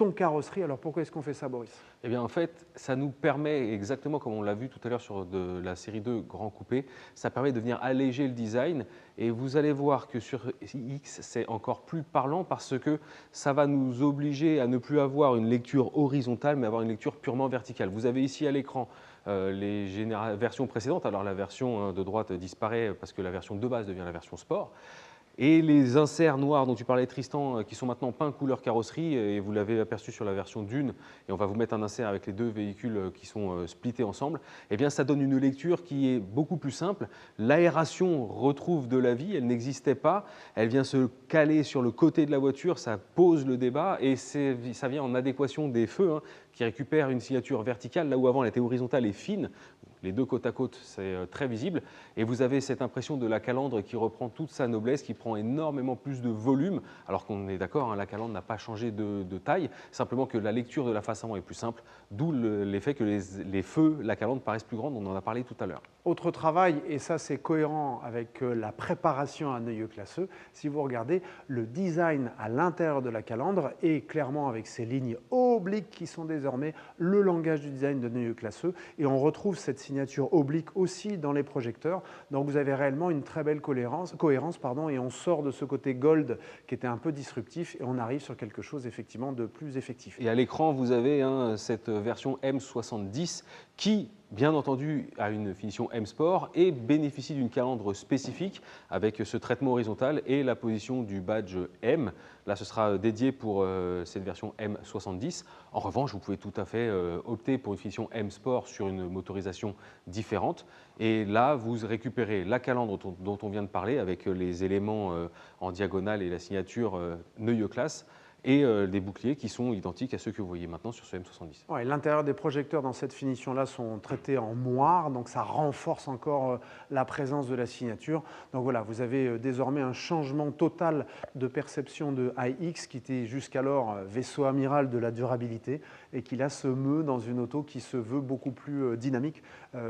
ton carrosserie. Alors pourquoi est-ce qu'on fait ça, Boris? Eh bien, en fait, ça nous permet, exactement comme on l'a vu tout à l'heure sur de la série 2 Grand Coupé, ça permet de venir alléger le design. Et vous allez voir que sur X, c'est encore plus parlant parce que ça va nous obliger à ne plus avoir une lecture horizontale, mais avoir une lecture purement verticale. Vous avez ici à l'écran les versions précédentes. Alors, la version de droite disparaît parce que la version de base devient la version sport. Et les inserts noirs dont tu parlais, Tristan, qui sont maintenant peints couleur carrosserie, et vous l'avez aperçu sur la version Dune, et on va vous mettre un insert avec les deux véhicules qui sont splittés ensemble, eh bien ça donne une lecture qui est beaucoup plus simple. L'aération retrouve de la vie, elle n'existait pas, elle vient se caler sur le côté de la voiture, ça pose le débat, et ça vient en adéquation des feux, hein, qui récupèrent une signature verticale, là où avant elle était horizontale et fine. Les deux côte à côte, c'est très visible. Et vous avez cette impression de la calandre qui reprend toute sa noblesse, qui prend énormément plus de volume, alors qu'on est d'accord, hein, la calandre n'a pas changé de taille, simplement que la lecture de la face avant est plus simple, d'où l'effet que les feux, la calandre paraissent plus grandes, on en a parlé tout à l'heure. Autre travail, et ça c'est cohérent avec la préparation à un œil classeux, si vous regardez le design à l'intérieur de la calandre et clairement avec ces lignes obliques qui sont désormais le langage du design de œil classeux, et on retrouve cette signature oblique aussi dans les projecteurs. Donc vous avez réellement une très belle cohérence et on sort de ce côté gold qui était un peu disruptif et on arrive sur quelque chose effectivement de plus effectif. Et à l'écran, vous avez cette version M70 qui, bien entendu, a une finition M Sport et bénéficie d'une calandre spécifique avec ce traitement horizontal et la position du badge M. Là, ce sera dédié pour cette version M70. En revanche, vous pouvez tout à fait opter pour une finition M Sport sur une motorisation différente. Et là, vous récupérez la calandre dont on vient de parler avec les éléments en diagonale et la signature Neue Klasse, et des boucliers qui sont identiques à ceux que vous voyez maintenant sur ce M70. Ouais, l'intérieur des projecteurs dans cette finition-là sont traités en noir, donc ça renforce encore la présence de la signature. Donc voilà, vous avez désormais un changement total de perception de iX qui était jusqu'alors vaisseau amiral de la durabilité et qui là se meut dans une auto qui se veut beaucoup plus dynamique,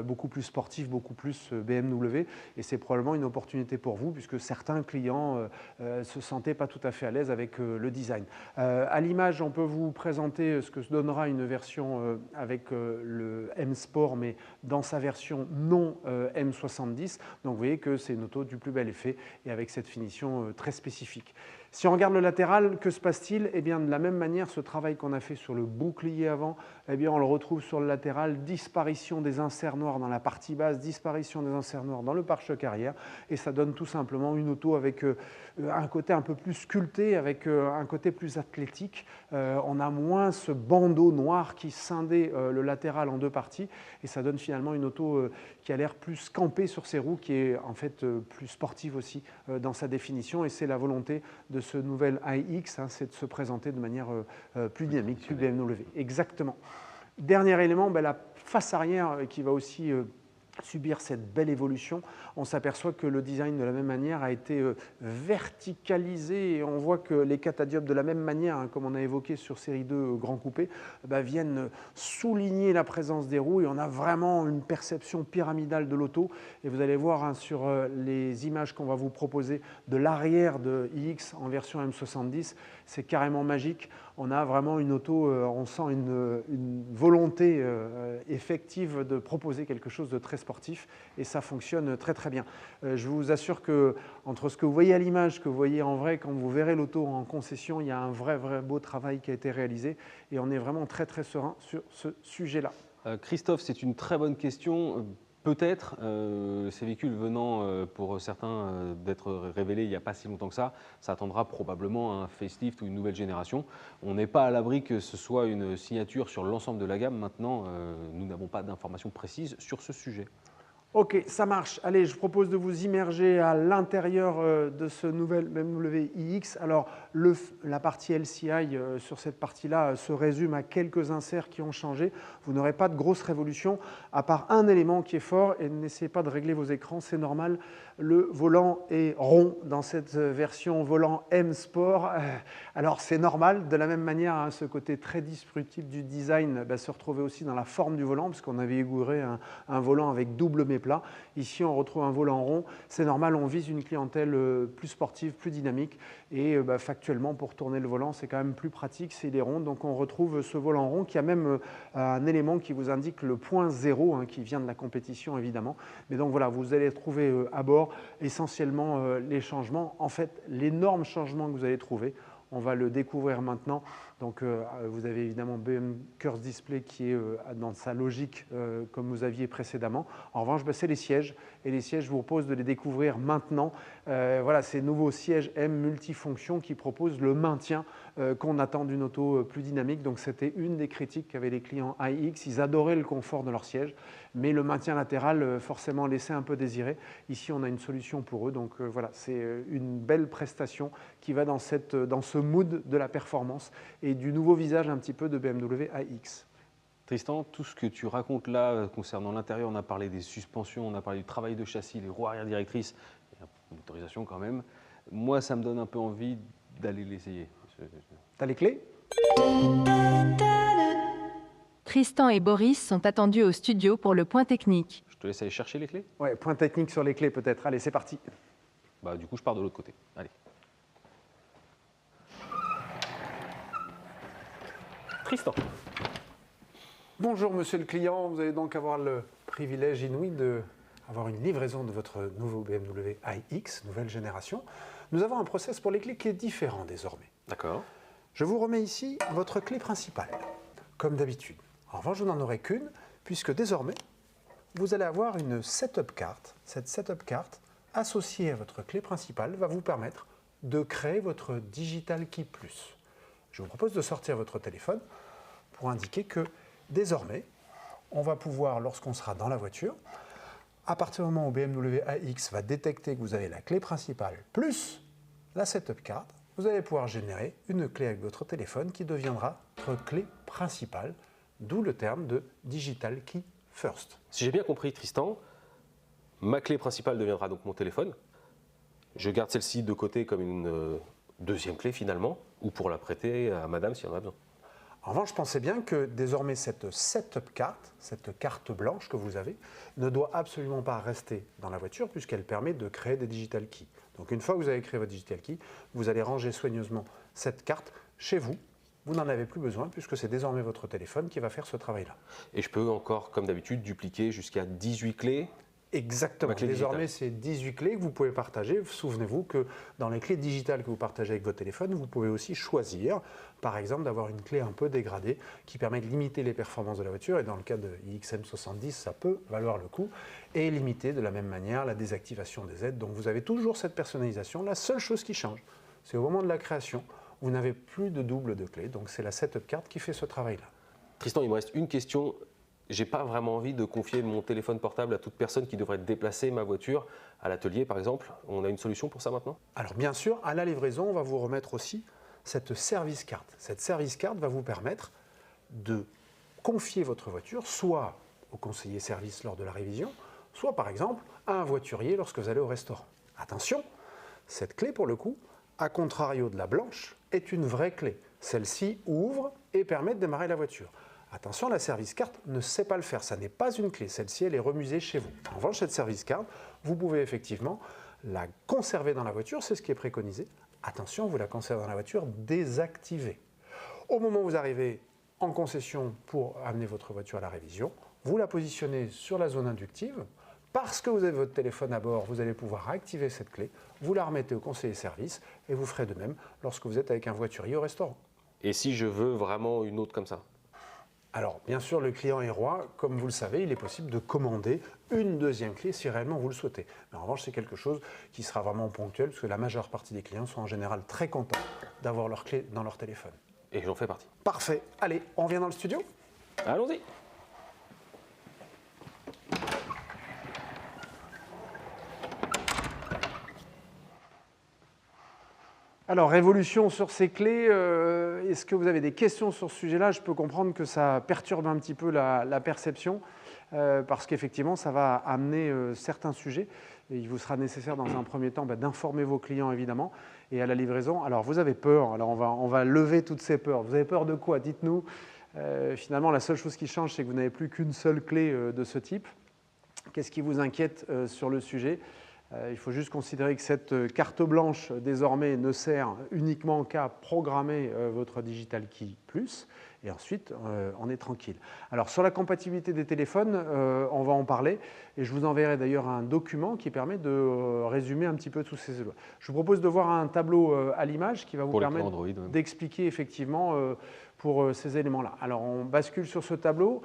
beaucoup plus sportive, beaucoup plus BMW, et c'est probablement une opportunité pour vous puisque certains clients se sentaient pas tout à fait à l'aise avec le design. À l'image, on peut vous présenter ce que donnera une version avec le M Sport, mais dans sa version non M70. Donc vous voyez que c'est une auto du plus bel effet et avec cette finition très spécifique. Si on regarde le latéral, que se passe-t-il? Eh bien, de la même manière, ce travail qu'on a fait sur le bouclier avant, eh bien, on le retrouve sur le latéral, disparition des inserts noirs dans la partie basse, disparition des inserts noirs dans le pare-choc arrière, et ça donne tout simplement une auto avec un côté un peu plus sculpté, avec un côté plus athlétique. On a moins ce bandeau noir qui scindait le latéral en deux parties, et ça donne finalement une auto qui a l'air plus campée sur ses roues, qui est en fait plus sportive aussi dans sa définition, et c'est la volonté de ce nouvel iX, hein, c'est de se présenter de manière plus dynamique, plus BMW. Exactement. Dernier élément, la face arrière qui va aussi subir cette belle évolution. On s'aperçoit que le design de la même manière a été verticalisé et on voit que les catadiopes de la même manière, hein, comme on a évoqué sur série 2 Grand Coupé, viennent souligner la présence des roues et on a vraiment une perception pyramidale de l'auto. Et vous allez voir hein, sur les images qu'on va vous proposer de l'arrière de iX en version M70, c'est carrément magique. On a vraiment une auto, on sent une volonté effective de proposer quelque chose de très sportif et ça fonctionne très très bien. Je vous assure que entre ce que vous voyez à l'image, ce que vous voyez en vrai, quand vous verrez l'auto en concession, il y a un vrai beau travail qui a été réalisé et on est vraiment très très serein sur ce sujet-là. Christophe, c'est une très bonne question. Peut-être, ces véhicules venant pour certains d'être révélés il n'y a pas si longtemps que ça attendra probablement un facelift ou une nouvelle génération. On n'est pas à l'abri que ce soit une signature sur l'ensemble de la gamme. Maintenant, nous n'avons pas d'informations précises sur ce sujet. Ok, ça marche. Allez, je vous propose de vous immerger à l'intérieur de ce nouvel BMW iX. Alors, la partie LCI sur cette partie-là se résume à quelques inserts qui ont changé. Vous n'aurez pas de grosse révolution, à part un élément qui est fort, et n'essayez pas de régler vos écrans, c'est normal. Le volant est rond dans cette version volant M Sport. Alors, c'est normal. De la même manière, hein, ce côté très disruptif du design se retrouvait aussi dans la forme du volant, parce qu'on avait inauguré un volant avec double mémoire. plat. Ici, on retrouve un volant rond. C'est normal, on vise une clientèle plus sportive, plus dynamique. Et factuellement, pour tourner le volant, c'est quand même plus pratique s'il est rond. Donc, on retrouve ce volant rond qui a même un élément qui vous indique le point 0, hein, qui vient de la compétition, évidemment. Mais donc, voilà, vous allez trouver à bord essentiellement les changements. En fait, l'énorme changement que vous allez trouver, on va le découvrir maintenant. Donc, vous avez évidemment BM Curse Display qui est dans sa logique comme vous aviez précédemment. En revanche, c'est les sièges. Et les sièges, je vous propose de les découvrir maintenant. Voilà, ces nouveaux sièges M multifonctions qui proposent le maintien qu'on attend d'une auto plus dynamique. Donc, c'était une des critiques qu'avaient les clients iX. Ils adoraient le confort de leur siège, mais le maintien latéral forcément laissait un peu désirer. Ici, on a une solution pour eux. Donc, voilà, c'est une belle prestation qui va dans ce mood de la performance et du nouveau visage un petit peu de BMW iX. Tristan, tout ce que tu racontes là concernant l'intérieur, on a parlé des suspensions, on a parlé du travail de châssis, les roues arrière directrices, une motorisation quand même. Moi, ça me donne un peu envie d'aller l'essayer. T'as les clés ? Tristan et Boris sont attendus au studio pour le point technique. Je te laisse aller chercher les clés ? Ouais, point technique sur les clés peut-être. Allez, c'est parti. Du coup, je pars de l'autre côté. Allez. Tristan. Bonjour monsieur le client, vous allez donc avoir le privilège inouï d'avoir une livraison de votre nouveau BMW iX, nouvelle génération. Nous avons un process pour les clés qui est différent désormais. D'accord. Je vous remets ici votre clé principale, comme d'habitude. En revanche, je n'en aurai qu'une, puisque désormais, vous allez avoir une setup carte. Cette setup carte, associée à votre clé principale, va vous permettre de créer votre Digital Key Plus. Je vous propose de sortir votre téléphone pour indiquer que désormais, on va pouvoir, lorsqu'on sera dans la voiture, à partir du moment où BMW iX va détecter que vous avez la clé principale plus la setup card, vous allez pouvoir générer une clé avec votre téléphone qui deviendra votre clé principale, d'où le terme de Digital Key First. Si j'ai bien compris, Tristan, ma clé principale deviendra donc mon téléphone. Je garde celle-ci de côté comme une deuxième clé finalement, ou pour la prêter à madame si on en a besoin. En revanche, pensez bien que désormais cette setup carte, cette carte blanche que vous avez, ne doit absolument pas rester dans la voiture puisqu'elle permet de créer des digital keys. Donc une fois que vous avez créé votre digital key, vous allez ranger soigneusement cette carte chez vous. Vous n'en avez plus besoin puisque c'est désormais votre téléphone qui va faire ce travail-là. Et je peux encore, comme d'habitude, dupliquer jusqu'à 18 clés. Exactement. Désormais, c'est 18 clés que vous pouvez partager. Souvenez-vous que dans les clés digitales que vous partagez avec votre téléphone, vous pouvez aussi choisir, par exemple, d'avoir une clé un peu dégradée qui permet de limiter les performances de la voiture. Et dans le cas de iXM70, ça peut valoir le coup. Et limiter de la même manière la désactivation des aides. Donc vous avez toujours cette personnalisation. La seule chose qui change, c'est au moment de la création, vous n'avez plus de double de clés. Donc c'est la setup card qui fait ce travail-là. Tristan, il me reste une question. J'ai pas vraiment envie de confier mon téléphone portable à toute personne qui devrait déplacer ma voiture à l'atelier, par exemple. On a une solution pour ça maintenant ? Alors bien sûr, à la livraison, on va vous remettre aussi cette service card. Cette service card va vous permettre de confier votre voiture soit au conseiller service lors de la révision, soit par exemple à un voiturier lorsque vous allez au restaurant. Attention, cette clé pour le coup, à contrario de la blanche, est une vraie clé. Celle-ci ouvre et permet de démarrer la voiture. Attention, la service card ne sait pas le faire, ça n'est pas une clé, celle-ci elle est remusée chez vous. En revanche, cette service card, vous pouvez effectivement la conserver dans la voiture, c'est ce qui est préconisé. Attention, vous la conservez dans la voiture désactivée. Au moment où vous arrivez en concession pour amener votre voiture à la révision, vous la positionnez sur la zone inductive. Parce que vous avez votre téléphone à bord, vous allez pouvoir activer cette clé, vous la remettez au conseiller service et vous ferez de même lorsque vous êtes avec un voiturier au restaurant. Et si je veux vraiment une autre comme ça ? Alors, bien sûr, le client est roi. Comme vous le savez, il est possible de commander une deuxième clé si réellement vous le souhaitez. Mais en revanche, c'est quelque chose qui sera vraiment ponctuel parce que la majeure partie des clients sont en général très contents d'avoir leur clé dans leur téléphone. Et j'en fais partie. Parfait. Allez, on vient dans le studio ? Allons-y. Alors, révolution sur ces clés, est-ce que vous avez des questions sur ce sujet-là ? Je peux comprendre que ça perturbe un petit peu la perception, parce qu'effectivement, ça va amener certains sujets. Et il vous sera nécessaire dans un premier temps d'informer vos clients, évidemment, et à la livraison. Alors, vous avez peur, alors on va lever toutes ces peurs. Vous avez peur de quoi ? Dites-nous. Finalement, la seule chose qui change, c'est que vous n'avez plus qu'une seule clé de ce type. Qu'est-ce qui vous inquiète sur le sujet? Il faut juste considérer que cette carte blanche, désormais, ne sert uniquement qu'à programmer votre Digital Key Plus, et ensuite, on est tranquille. Alors, sur la compatibilité des téléphones, on va en parler, et je vous enverrai d'ailleurs un document qui permet de résumer un petit peu tous ces éléments. Je vous propose de voir un tableau à l'image qui va vous permettre d'expliquer effectivement pour ces éléments-là. Alors, on bascule sur ce tableau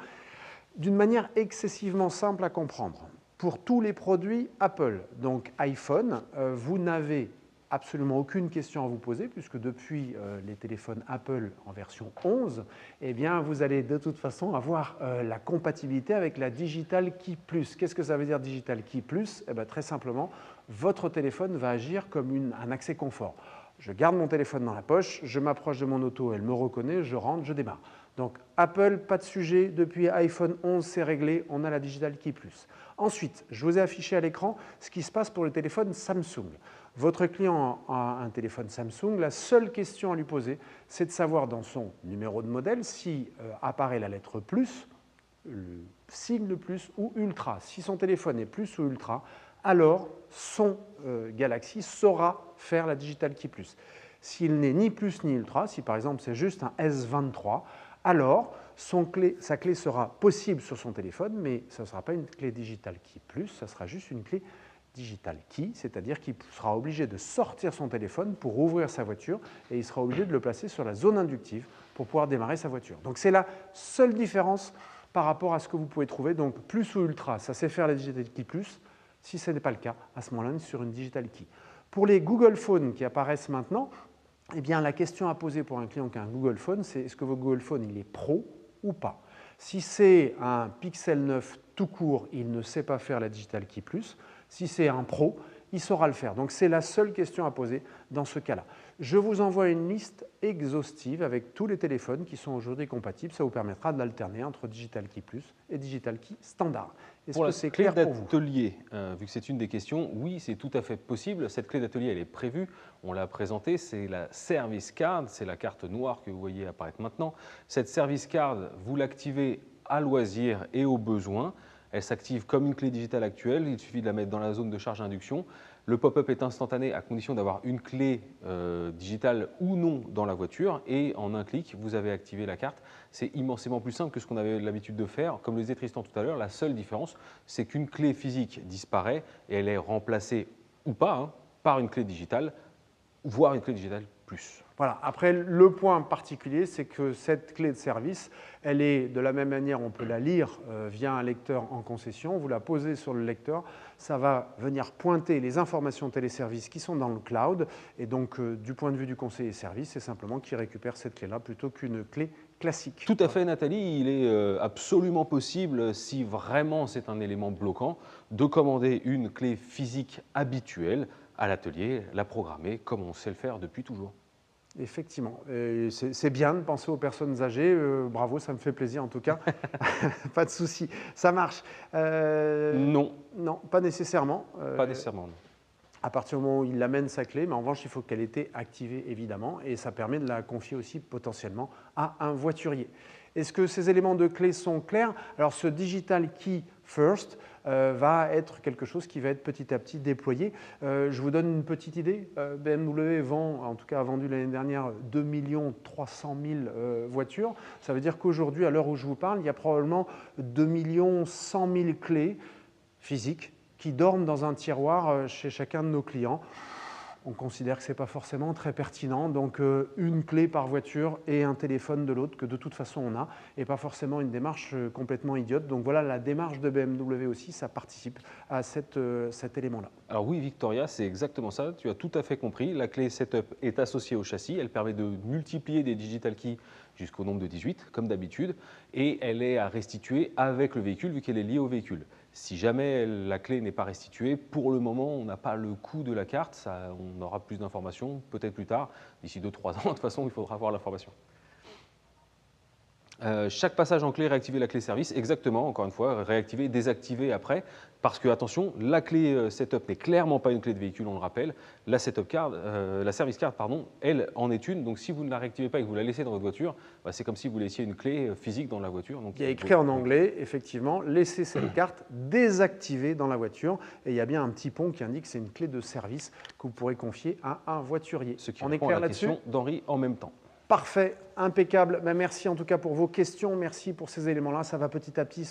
d'une manière excessivement simple à comprendre. Pour tous les produits Apple, donc iPhone, vous n'avez absolument aucune question à vous poser puisque depuis les téléphones Apple en version 11, eh bien, vous allez de toute façon avoir la compatibilité avec la Digital Key Plus. Qu'est-ce que ça veut dire Digital Key Plus? Eh bien, très simplement, votre téléphone va agir comme un accès confort. Je garde mon téléphone dans la poche, je m'approche de mon auto, elle me reconnaît, je rentre, je démarre. Donc Apple, pas de sujet, depuis iPhone 11, c'est réglé, on a la Digital Key Plus. Ensuite, je vous ai affiché à l'écran ce qui se passe pour le téléphone Samsung. Votre client a un téléphone Samsung, la seule question à lui poser, c'est de savoir dans son numéro de modèle si apparaît la lettre plus, le signe plus ou ultra. Si son téléphone est plus ou ultra, alors son Galaxy saura faire la Digital Key Plus. S'il n'est ni plus ni ultra, si par exemple c'est juste un S23, alors sa clé sera possible sur son téléphone, mais ce ne sera pas une clé Digital Key Plus, ce sera juste une clé Digital Key, c'est-à-dire qu'il sera obligé de sortir son téléphone pour ouvrir sa voiture et il sera obligé de le placer sur la zone inductive pour pouvoir démarrer sa voiture. Donc c'est la seule différence par rapport à ce que vous pouvez trouver. Donc plus ou ultra, ça sait faire la Digital Key Plus. Si ce n'est pas le cas, à ce moment-là, on est sur une Digital Key. Pour les Google Phones qui apparaissent maintenant, eh bien, la question à poser pour un client qui a un Google Phone, c'est est-ce que votre Google Phone il est pro ou pas? Si c'est un Pixel 9 tout court, il ne sait pas faire la Digital Key Plus. Si c'est un pro, il saura le faire. Donc c'est la seule question à poser dans ce cas-là. Je vous envoie une liste exhaustive avec tous les téléphones qui sont aujourd'hui compatibles. Ça vous permettra d'alterner entre Digital Key Plus et Digital Key standard. Est-ce que c'est clair pour vous? Pour la clé d'atelier, vu que c'est une des questions, oui, c'est tout à fait possible. Cette clé d'atelier, elle est prévue. On l'a présentée, c'est la Service Card, c'est la carte noire que vous voyez apparaître maintenant. Cette Service Card, vous l'activez à loisir et au besoin. Elle s'active comme une clé digitale actuelle, il suffit de la mettre dans la zone de charge induction. Le pop-up est instantané à condition d'avoir une clé digitale ou non dans la voiture et en un clic, vous avez activé la carte. C'est immensément plus simple que ce qu'on avait l'habitude de faire. Comme le disait Tristan tout à l'heure, la seule différence, c'est qu'une clé physique disparaît et elle est remplacée ou pas par une clé digitale, voire une clé digitale plus. Voilà. Après, le point particulier, c'est que cette clé de service, elle est de la même manière, on peut la lire via un lecteur en concession. Vous la posez sur le lecteur, ça va venir pointer les informations téléservices qui sont dans le cloud. Et donc, du point de vue du conseiller service, c'est simplement qu'il récupère cette clé-là plutôt qu'une clé classique. Tout à fait, Nathalie. Il est absolument possible, si vraiment c'est un élément bloquant, de commander une clé physique habituelle à l'atelier, la programmer comme on sait le faire depuis toujours. Effectivement. C'est bien de penser aux personnes âgées. Bravo, ça me fait plaisir en tout cas. Pas de souci. Ça marche. Non. Non, pas nécessairement. Pas nécessairement, non. À partir du moment où il amène sa clé, mais en revanche, il faut qu'elle ait été activée évidemment et ça permet de la confier aussi potentiellement à un voiturier. Est-ce que ces éléments de clé sont clairs? Alors ce Digital Key First va être quelque chose qui va être petit à petit déployé. Je vous donne une petite idée. BMW vend, en tout cas a vendu l'année dernière 2 300 000 voitures. Ça veut dire qu'aujourd'hui, à l'heure où je vous parle, il y a probablement 2 100 000 clés physiques qui dorment dans un tiroir chez chacun de nos clients. On considère que ce n'est pas forcément très pertinent, donc une clé par voiture et un téléphone de l'autre que de toute façon on a, et pas forcément une démarche complètement idiote. Donc voilà, la démarche de BMW aussi, ça participe à cet élément-là. Alors oui, Victoria, c'est exactement ça, tu as tout à fait compris. La clé Setup est associée au châssis, elle permet de multiplier des Digital Keys jusqu'au nombre de 18, comme d'habitude, et elle est à restituer avec le véhicule, vu qu'elle est liée au véhicule. Si jamais la clé n'est pas restituée, pour le moment, on n'a pas le coût de la carte. On aura plus d'informations, peut-être plus tard. D'ici 2-3 ans, de toute façon, il faudra avoir l'information. Chaque passage en clé, réactiver la clé service, exactement, encore une fois, réactiver, désactiver après, parce que, attention, la clé setup n'est clairement pas une clé de véhicule, on le rappelle. La setup card, la service card, pardon, elle en est une, donc si vous ne la réactivez pas et que vous la laissez dans votre voiture, bah, c'est comme si vous laissiez une clé physique dans la voiture. Donc, il y a écrit en anglais, effectivement, laissez cette carte désactivée dans la voiture, et il y a bien un petit pont qui indique que c'est une clé de service que vous pourrez confier à un voiturier. Ce qui on est répond clair à la là-dessus? question d'Henri en même temps. Parfait, impeccable. Ben, merci en tout cas pour vos questions, merci pour ces éléments-là. Ça va petit à petit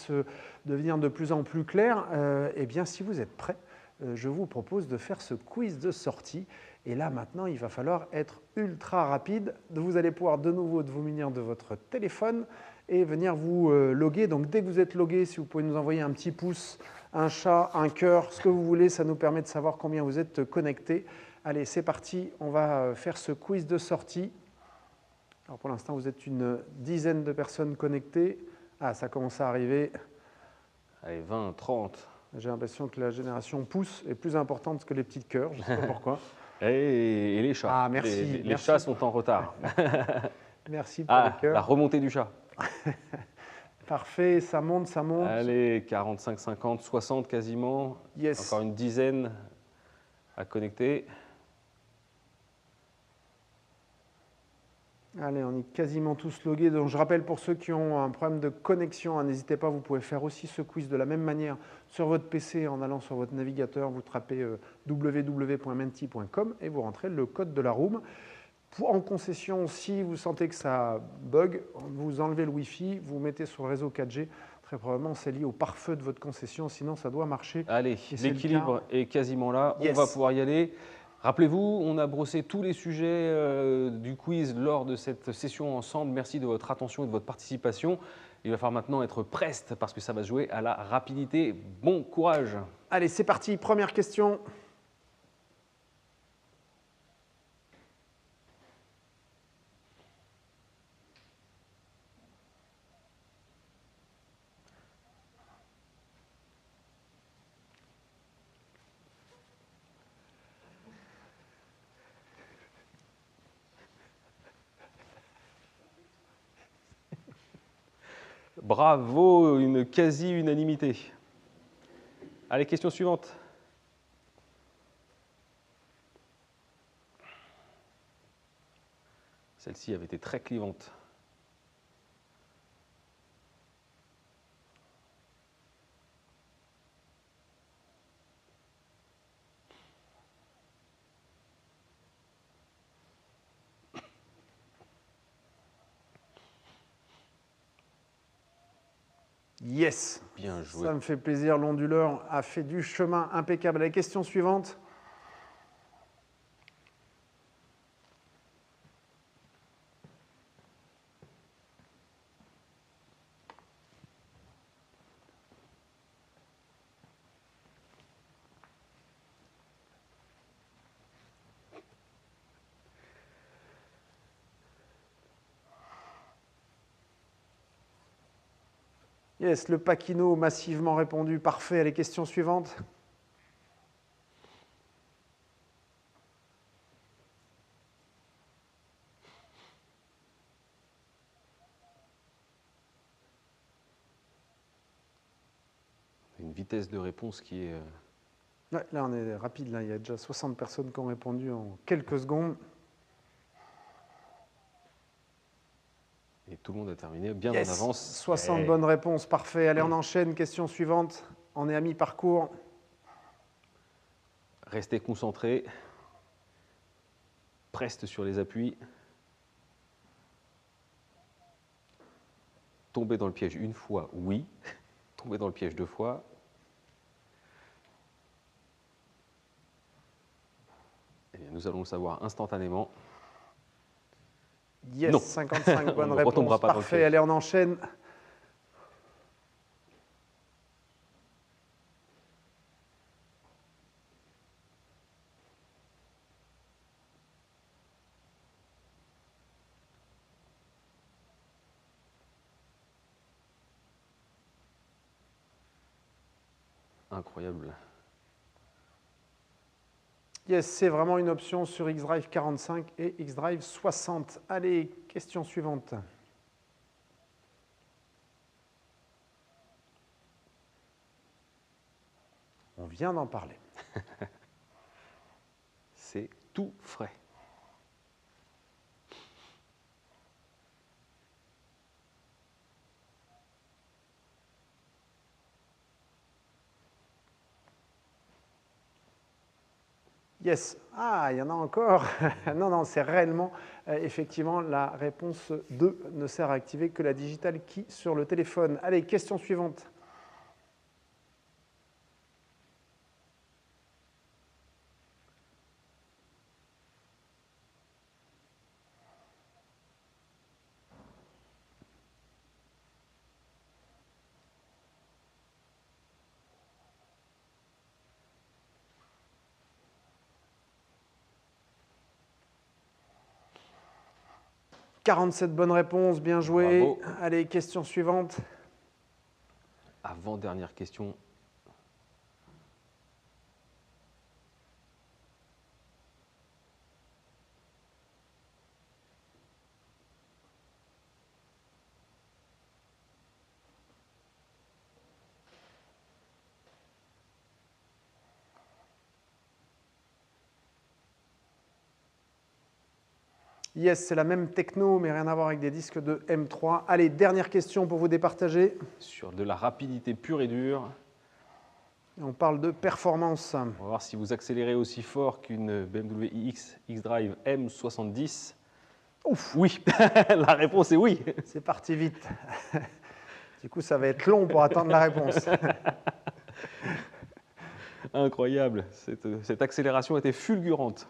devenir de plus en plus clair. Eh bien, si vous êtes prêts, je vous propose de faire ce quiz de sortie. Et là, maintenant, il va falloir être ultra rapide. Vous allez pouvoir de nouveau vous munir de votre téléphone et venir vous loguer. Donc, dès que vous êtes logué, si vous pouvez nous envoyer un petit pouce, un chat, un cœur, ce que vous voulez, ça nous permet de savoir combien vous êtes connectés. Allez, c'est parti, on va faire ce quiz de sortie. Alors pour l'instant, vous êtes une dizaine de personnes connectées. Ah, ça commence à arriver. Allez, 20, 30. J'ai l'impression que la génération pouce est plus importante que les petites cœurs. Je ne sais pas pourquoi. Et les chats. Ah, merci. Les chats sont en retard. Merci pour les cœurs. La remontée du chat. Parfait, ça monte, ça monte. Allez, 45, 50, 60 quasiment. Yes. Encore une dizaine à connecter. Allez, on est quasiment tous logués. Donc, je rappelle pour ceux qui ont un problème de connexion, n'hésitez pas, vous pouvez faire aussi ce quiz de la même manière sur votre PC en allant sur votre navigateur, vous tapez www.menti.com et vous rentrez le code de la room. En concession, si vous sentez que ça bug, vous enlevez le Wi-Fi, vous mettez sur le réseau 4G. Très probablement, c'est lié au pare-feu de votre concession, sinon ça doit marcher. Allez, l'équilibre est quasiment là. Yes. On va pouvoir y aller. Rappelez-vous, on a brossé tous les sujets du quiz lors de cette session ensemble. Merci de votre attention et de votre participation. Il va falloir maintenant être preste parce que ça va se jouer à la rapidité. Bon courage. Allez, c'est parti. Première question. Bravo, une quasi-unanimité. Allez, question suivante. Celle-ci avait été très clivante. Yes. Bien joué. Ça me fait plaisir. L'onduleur a fait du chemin impeccable. La question suivante. Yes, le Paquino massivement répondu. Parfait. À les questions suivantes. Une vitesse de réponse qui est... Ouais, là, on est rapide. Là. Il y a déjà 60 personnes qui ont répondu en quelques secondes. Et tout le monde a terminé bien yes, en avance. 60 bonnes réponses, parfait. Allez, on enchaîne. Question suivante. On est à mi-parcours. Restez concentrés. Preste sur les appuis. Tomber dans le piège une fois, oui. Tomber dans le piège deux fois. Eh bien, nous allons le savoir instantanément. Yes, non. 55 bonnes réponses. Pas parfait, allez, on enchaîne. Incroyable. Yes, c'est vraiment une option sur Xdrive 45 et Xdrive 60. Allez, question suivante. On vient d'en parler. C'est tout frais. Yes. Ah, il y en a encore. Non, non, c'est réellement, effectivement, la réponse 2 ne sert à activer que la Digital Key sur le téléphone. Allez, question suivante. « 47 bonnes réponses, bien joué. Bravo. Allez, question suivante. Avant-dernière question. Yes, c'est la même techno, mais rien à voir avec des disques de M3. Allez, dernière question pour vous départager. Sur de la rapidité pure et dure. On parle de performance. On va voir si vous accélérez aussi fort qu'une BMW iX X-Drive M70. Ouf, Oui, la réponse est oui. c'est parti vite. Du coup, ça va être long pour attendre la réponse. Incroyable, cette accélération était fulgurante.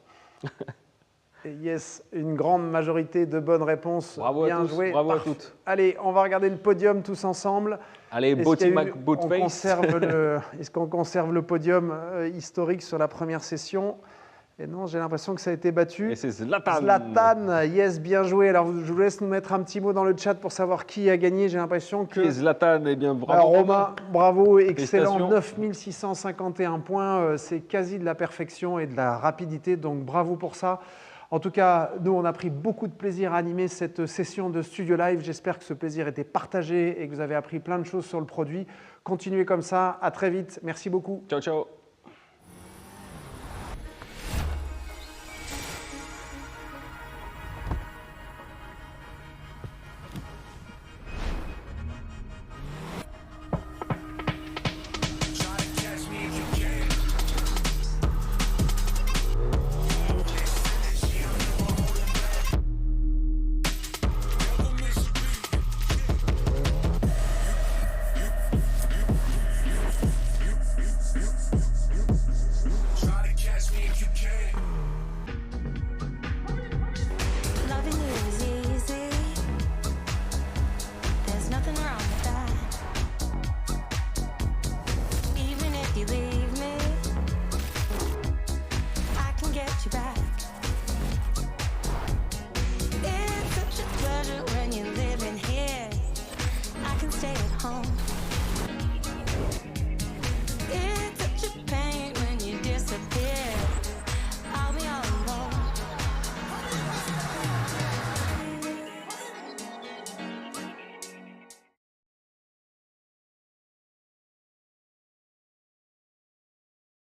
Et yes, une grande majorité de bonnes réponses. Bravo bien à tous, joué. bravo à Parfait. toutes. Allez, on va regarder le podium tous ensemble. Allez, Est-ce Botti qu'il y a Mac eu- Boatface. Est-ce qu'on conserve le podium historique sur la première session? Et non, j'ai l'impression que ça a été battu. Et c'est Zlatan. Zlatan, yes, bien joué. Alors, je vous laisse nous mettre un petit mot dans le chat pour savoir qui a gagné. J'ai l'impression que... Qui est Zlatan? Eh bien, bravo. Alors, Romain, bravo, excellent, Félicitations. 9651 points, c'est quasi de la perfection et de la rapidité, donc bravo pour ça. En tout cas, nous, on a pris beaucoup de plaisir à animer cette session de Studio Live. J'espère que ce plaisir était partagé et que vous avez appris plein de choses sur le produit. Continuez comme ça, à très vite, merci beaucoup. Ciao, ciao. Loving you is easy. There's nothing wrong with that. Even if you leave me, I can get you back. It's such a pleasure when you're living here. I can stay at home.